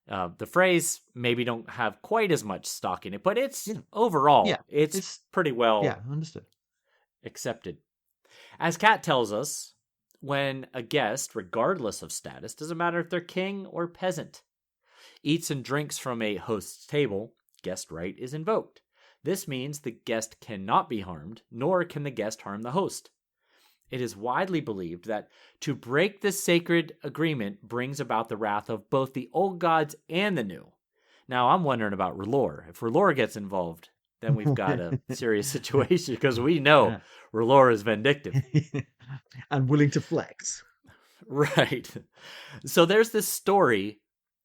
the Freys maybe don't have quite as much stock in it, but it's overall, it's pretty well understood. accepted. As Kat tells us, when a guest, regardless of status, doesn't matter if they're king or peasant, eats and drinks from a host's table, guest right is invoked. This means the guest cannot be harmed, nor can the guest harm the host. It is widely believed that to break this sacred agreement brings about the wrath of both the old gods and the new. Now, I'm wondering about R'hllor. If R'hllor gets involved, then we've got a serious situation, because we know R'hllor is vindictive. And willing to flex. Right. So there's this story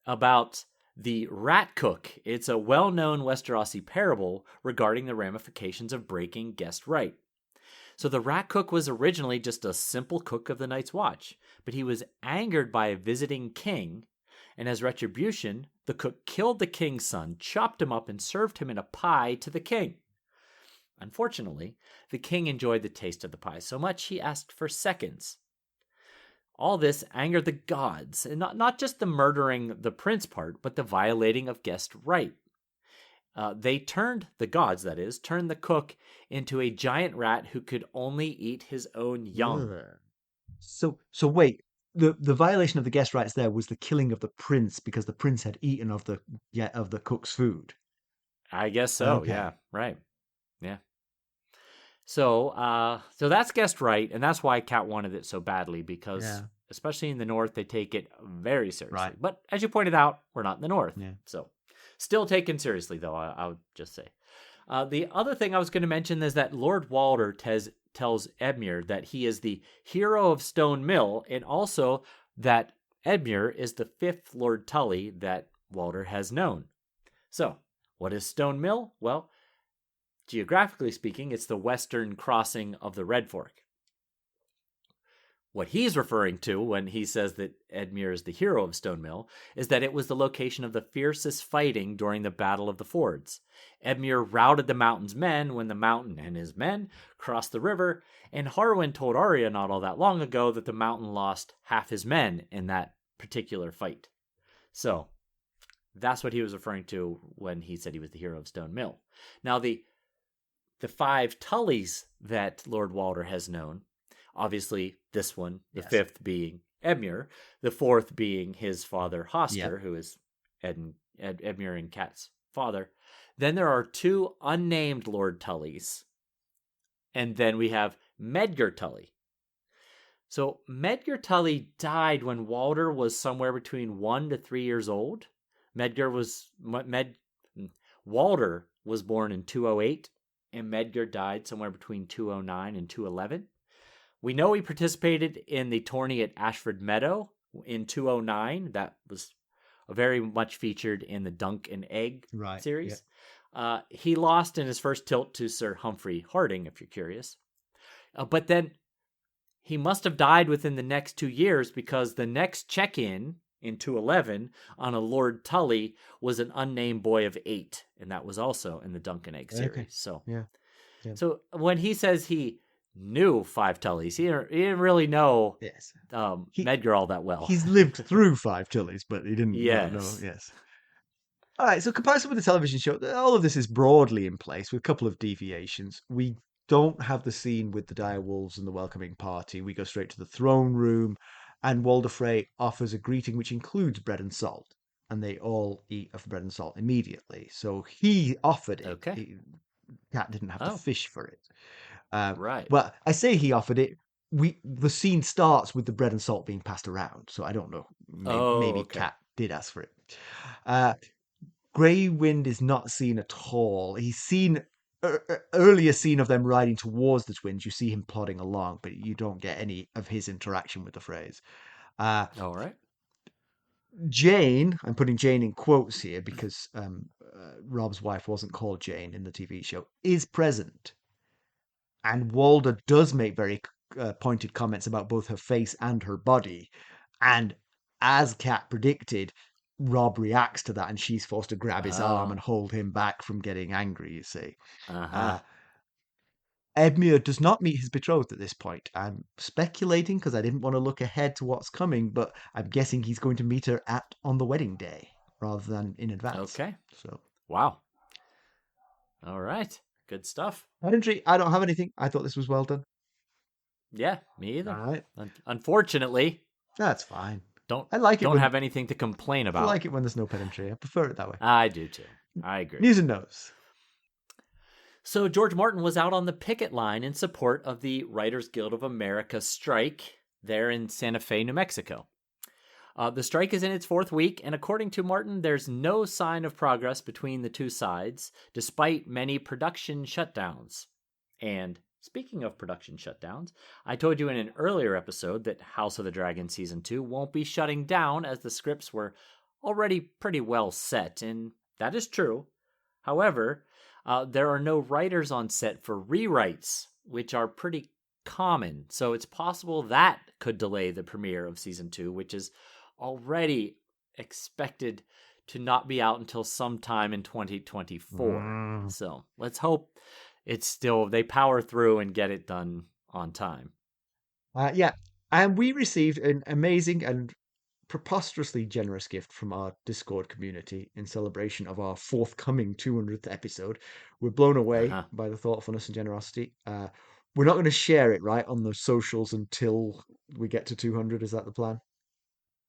about the rat cook. It's a well-known Westerosi parable regarding the ramifications of breaking guest right. So the rat cook was originally just a simple cook of the Night's Watch, but he was angered by a visiting king, and as retribution, the cook killed the king's son, chopped him up, and served him in a pie to the king. Unfortunately, the king enjoyed the taste of the pie so much he asked for seconds. All this angered the gods, and not just the murdering the prince part, but the violating of guest right. They turned, the gods that is, turned the cook into a giant rat who could only eat his own young. So wait, the violation of the guest rights there was the killing of the prince because the prince had eaten of the cook's food. I guess so. Okay. Yeah, right. Yeah. So that's guest right, and that's why Kat wanted it so badly, because especially in the north, they take it very seriously. Right. But as you pointed out, we're not in the north. Yeah. So still taken seriously, though, I would just say. The other thing I was going to mention is that Lord Walder tells Edmure that he is the hero of Stone Mill, and also that Edmure is the 5th Lord Tully that Walder has known. So, what is Stone Mill? Well, geographically speaking, it's the western crossing of the Red Fork. What he's referring to when he says that Edmure is the hero of Stone Mill is that it was the location of the fiercest fighting during the Battle of the Fords. Edmure routed the Mountain's men when the Mountain and his men crossed the river, and Harwin told Arya not all that long ago that the Mountain lost half his men in that particular fight. So, that's what he was referring to when he said he was the hero of Stone Mill. Now, the 5 Tullys that Lord Walder has known, obviously this one, the 5th being Edmure, the 4th being his father Hoster, who is Edmure and Cat's father. Then there are 2 unnamed Lord Tullys. And then we have Medgar Tully. So Medgar Tully died when Walder was somewhere between 1 to 3 years old. Walder was born in 208, and Medgar died somewhere between 209 and 211. We know he participated in the tourney at Ashford Meadow in 209. That was very much featured in the Dunk and Egg series. Yeah. He lost in his first tilt to Sir Humphrey Harding, if you're curious. But then he must have died within the next 2 years, because the next check-in in 211 on a Lord Tully was an unnamed boy of 8, and that was also in the Dunk and Egg series. Okay. So, So when he says he knew 5 Tullys, he didn't really know Medgar all that well. He's lived through 5 Tullys, but he didn't know. Yes. All right, so comparison with the television show, all of this is broadly in place with a couple of deviations. We don't have the scene with the dire wolves and the welcoming party. We go straight to the throne room, and Walder Frey offers a greeting which includes bread and salt, and they all eat of bread and salt immediately. So he offered it. Okay. Cat didn't have to fish for it. Right. Well, I say he offered it. The scene starts with the bread and salt being passed around, so I don't know. Maybe Cat did ask for it. Grey Wind is not seen at all. He's seen earlier scene of them riding towards the twins. You see him plodding along, but you don't get any of his interaction with the Freys. All right. Jeyne, I'm putting Jeyne in quotes here because Robb's wife wasn't called Jeyne in the TV show, is present. And Walder does make very pointed comments about both her face and her body. And as Cat predicted, Robb reacts to that, and she's forced to grab his arm and hold him back from getting angry, you see. Edmure does not meet his betrothed at this point. I'm speculating because I didn't want to look ahead to what's coming, but I'm guessing he's going to meet her on the wedding day rather than in advance. Okay. So, wow. All right. Good stuff. Pedantry, I don't have anything. I thought this was well done. Yeah, me either. All right. Unfortunately. That's fine. I like it. Don't have anything to complain about. I like it when there's no pedantry. I prefer it that way. I do too. I agree. News and notes. So George Martin was out on the picket line in support of the Writers Guild of America strike there in Santa Fe, New Mexico. The strike is in its 4th week, and according to Martin, there's no sign of progress between the two sides, despite many production shutdowns. And speaking of production shutdowns, I told you in an earlier episode that House of the Dragon Season 2 won't be shutting down as the scripts were already pretty well set, and that is true. However, there are no writers on set for rewrites, which are pretty common, so it's possible that could delay the premiere of Season 2, which is already expected to not be out until sometime in 2024. So let's hope they power through and get it done on time. And we received an amazing and preposterously generous gift from our Discord community in celebration of our forthcoming 200th episode. We're blown away by the thoughtfulness and generosity. We're not going to share it, right, on the socials until we get to 200. Is that the plan?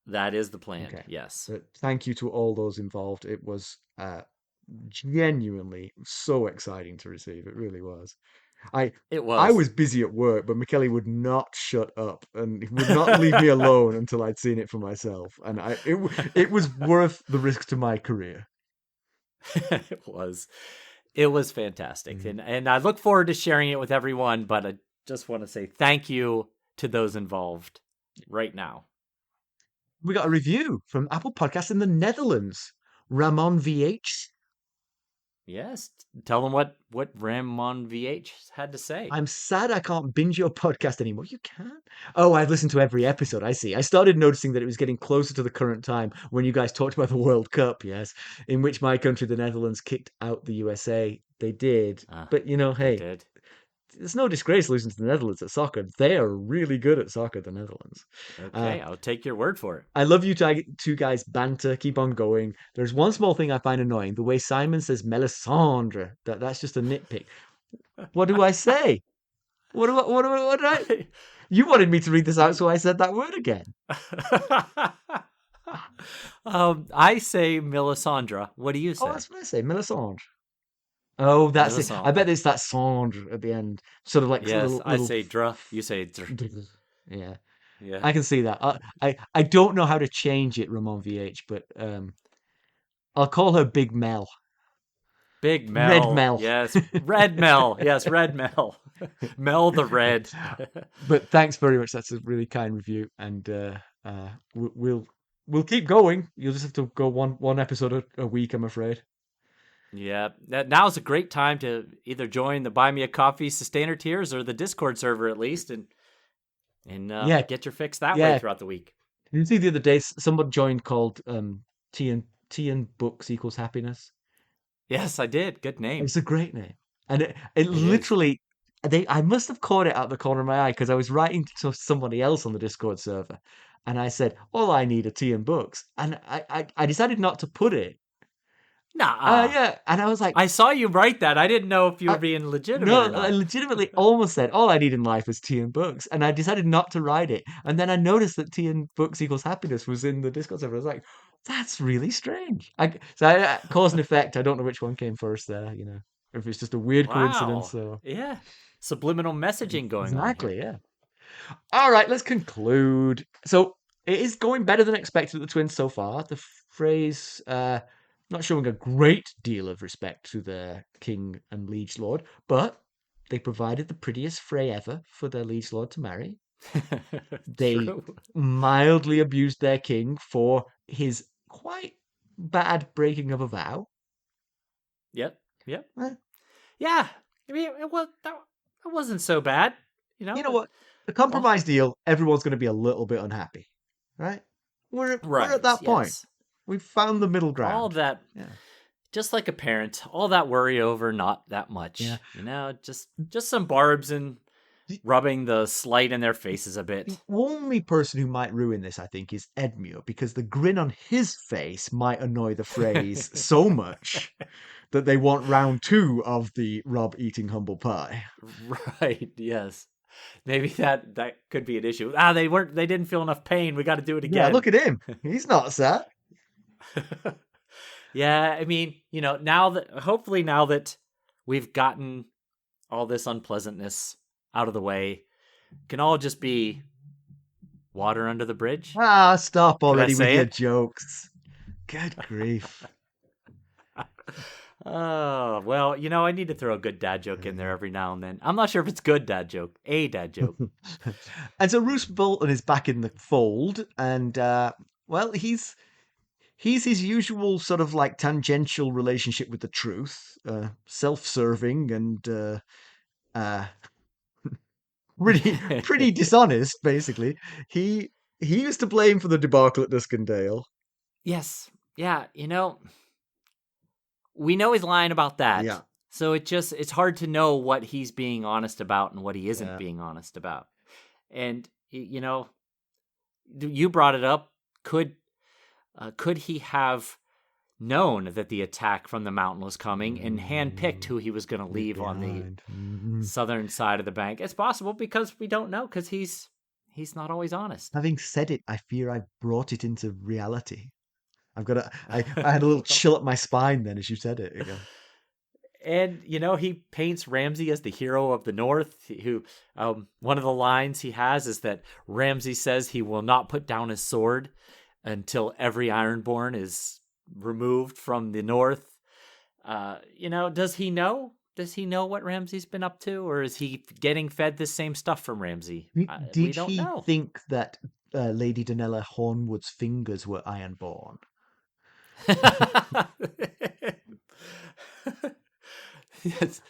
That is the plan, yes. But thank you to all those involved. It was genuinely so exciting to receive. It really was. I was busy at work, but Mackelly would not shut up and would not leave me alone until I'd seen it for myself. And it was worth the risk to my career. It was fantastic. And I look forward to sharing it with everyone, but I just want to say thank you to those involved right now. We got a review from Apple Podcasts in the Netherlands. Ramon VH. Yes, tell them what Ramon VH had to say. I'm sad I can't binge your podcast anymore. You can? Oh, I've listened to every episode. I see. I started noticing that it was getting closer to the current time when you guys talked about the World Cup, yes, in which my country, the Netherlands, kicked out the USA. They did. But, hey, there's no disgrace losing to the Netherlands at soccer. They are really good at soccer, the Netherlands. Okay, I'll take your word for it. I love you two guys banter. Keep on going. There's one small thing I find annoying. The way Simon says Melisandre. That's just a nitpick. What do I say? What did I... You wanted me to read this out, so I said that word again. I say Melisandre. What do you say? Oh, that's what I say, Melisandre. Oh, that's it. I Melisandre. bet it's that Sandre at the end, sort of like Yes, I little. say Dra. You say Dr. Yeah, Yeah. I can see that. I don't know how to change it, Ramon VH, but I'll call her Big Mel. Big Red Mel. Mel. Yes. Red Mel. Yes, Red Mel. Mel the Red. But thanks very much. That's a really kind review, and we'll keep going. You'll just have to go one episode a week, I'm afraid. Yeah. Now's a great time to either join the Buy Me a Coffee Sustainer tiers or the Discord server at least, and Yeah, get your fix that way yeah. throughout the week. Did you see the other day someone joined called Tea and Books equals happiness? Yes, I did. Good name. It's a great name, and it It is. literally I must have caught it out the corner of my eye because I was writing to somebody else on the Discord server, and I said, "All I need are tea and books," and I decided not to put it. Nah. Yeah, and I was like, I saw you write that. I didn't know if you were I, being legitimate no, or I not. legitimately almost said, "All I need in life is tea and books," and I decided not to write it. And then I noticed that tea and books equals happiness was in the Discord server. I was like, "That's really strange." Cause and effect. I don't know which one came first there. If it's just a weird coincidence. Wow. So Yeah. Subliminal messaging going on here. exactly, yeah. All right, let's conclude. So it is going better than expected with the twins so far. The Freys not showing a great deal of respect to their king and liege lord, but they provided the prettiest Frey ever for their liege lord to marry. They True. mildly abused their king for his quite bad breaking of a vow. Yep. Yep. Eh, Yeah. I mean, that wasn't so bad. you know what? A compromise deal, everyone's going to be a little bit unhappy, right? We're at Right. that point. Yes. We've found the middle ground. All that. Yeah. Just like a parent, all that worry over not that much. Yeah. Just some barbs and rubbing the slight in their faces a bit. The only person who might ruin this, I think, is Edmure, because the grin on his face might annoy the Freys so much that they want round 2 of the Robb eating humble pie. Right, yes. Maybe that could be an issue. They didn't feel enough pain. We got to do it again. Yeah, look at him. He's not sad. Yeah, I mean, hopefully now that we've gotten all this unpleasantness out of the way, can all just be water under the bridge. Ah, stop already with say your it? jokes. Good grief. Oh, well, I need to throw a good dad joke in there every now and then. I'm not sure if it's good dad joke, a dad joke. And so Roose Bolton is back in the fold, and well, he's his usual sort of like tangential relationship with the truth, self-serving and pretty dishonest, basically. He used to blame for the debacle at Duskendale. Yes. Yeah, we know he's lying about that. Yeah. So it's hard to know what he's being honest about and what he isn't being honest about. And you brought it up. Could he have known that the attack from the mountain was coming and handpicked who he was going to leave on the southern side of the bank? It's possible, because we don't know, because he's not always honest. Having said it, I fear I brought it into reality. I had a little chill up my spine then as you said it again. And, he paints Ramsay as the hero of the North, who, one of the lines he has is that Ramsay says he will not put down his sword until every Ironborn is removed from the North. Does he know? Does he know what Ramsay's been up to? Or is he getting fed the same stuff from Ramsay? We don't know. Think that Lady Danella Hornwood's fingers were Ironborn? Yes.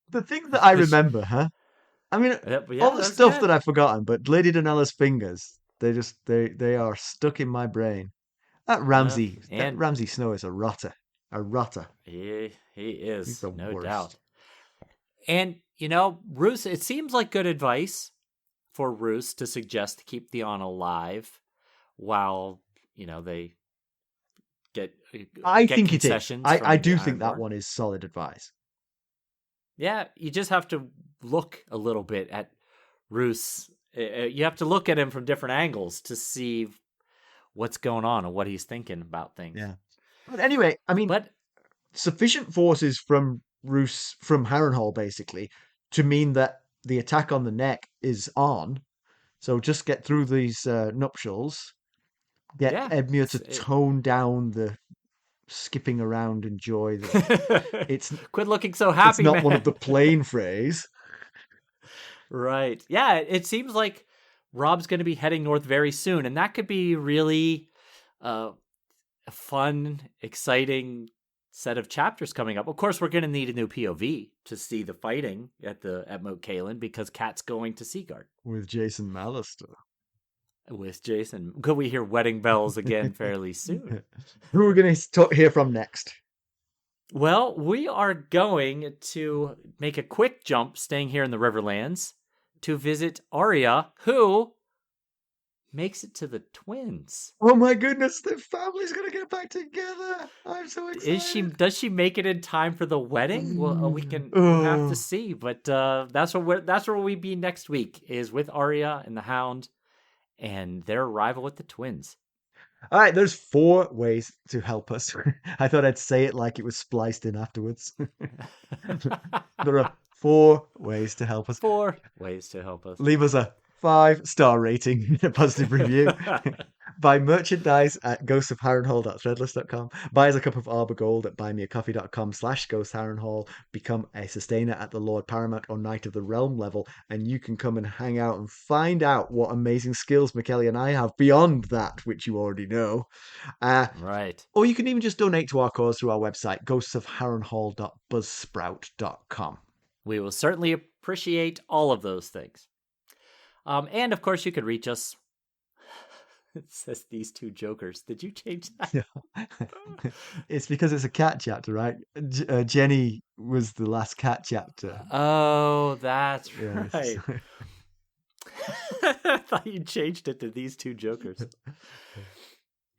The thing that I remember, huh? I mean, all the stuff that I've forgotten, but Lady Danella's fingers, they are stuck in my brain. That Ramsay Snow is a rotter. A rotter. He is, He's the no worst. doubt. And, Roose, it seems like good advice for Roose to suggest to keep Theon alive while, they get think it is. I do think that Ironborn. one is solid advice. Yeah, you just have to look a little bit at Roose. You have to look at him from different angles to see what's going on and what he's thinking about things. Yeah. But anyway, I mean, But sufficient forces from Harrenhal basically to mean that the attack on the neck is on. So just get through these nuptials, get yeah, Edmure to tone down the skipping around and joy. It's quit looking so happy. It's not man. one of the plain Freys. Right. Yeah, it seems like Robb's going to be heading north very soon, and that could be really a fun, exciting set of chapters coming up. Of course, we're going to need a new POV to see the fighting at Mackelly because Kat's going to Seaguard With Jason Mallister. With Jason. Could we hear wedding bells again fairly soon? Who are we going to hear from next? Well, we are going to make a quick jump, staying here in the Riverlands, to visit Arya, who makes it to the twins. Oh my goodness, the family's going to get back together. I'm so excited. Does she make it in time for the wedding? Well, we'll have to see, but that's where we be next week, is with Arya and the Hound and their arrival with the twins. All right, there's 4 ways to help us. I thought I'd say it like it was spliced in afterwards. There are 4 ways to help us. 4 ways to help us. Leave us a 5-star rating, a positive review. Buy merchandise at ghostsofharrenhal.threadless.com. Buy us a cup of Arbor Gold at buymeacoffee.com/ghostharrenhal. Become a sustainer at the Lord Paramount or Knight of the Realm level, and you can come and hang out and find out what amazing skills Mackelly and I have beyond that, which you already know. Right. Or you can even just donate to our cause through our website, ghostsofharrenhal.buzzsprout.com. We will certainly appreciate all of those things. And of course, you could reach us. It says these 2 jokers. Did you change that? Yeah. It's because it's a cat chapter, right? Jenny was the last cat chapter. Oh, that's Yes. right. I thought you changed it to these 2 jokers.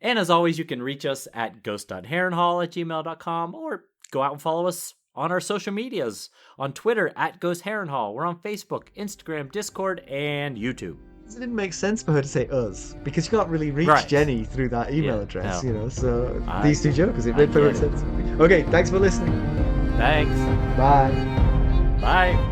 And as always, you can reach us at ghost.harrenhal@gmail.com or go out and follow us on our social medias. On Twitter at @GhostHarrenhal. We're on Facebook, Instagram, Discord, and YouTube. It didn't make sense for her to say us because you can't really reach Right. Jenny through that email address, no. you know. So these 2 jokers, it made get perfect sense. Okay, thanks for listening. Thanks. Bye. Bye.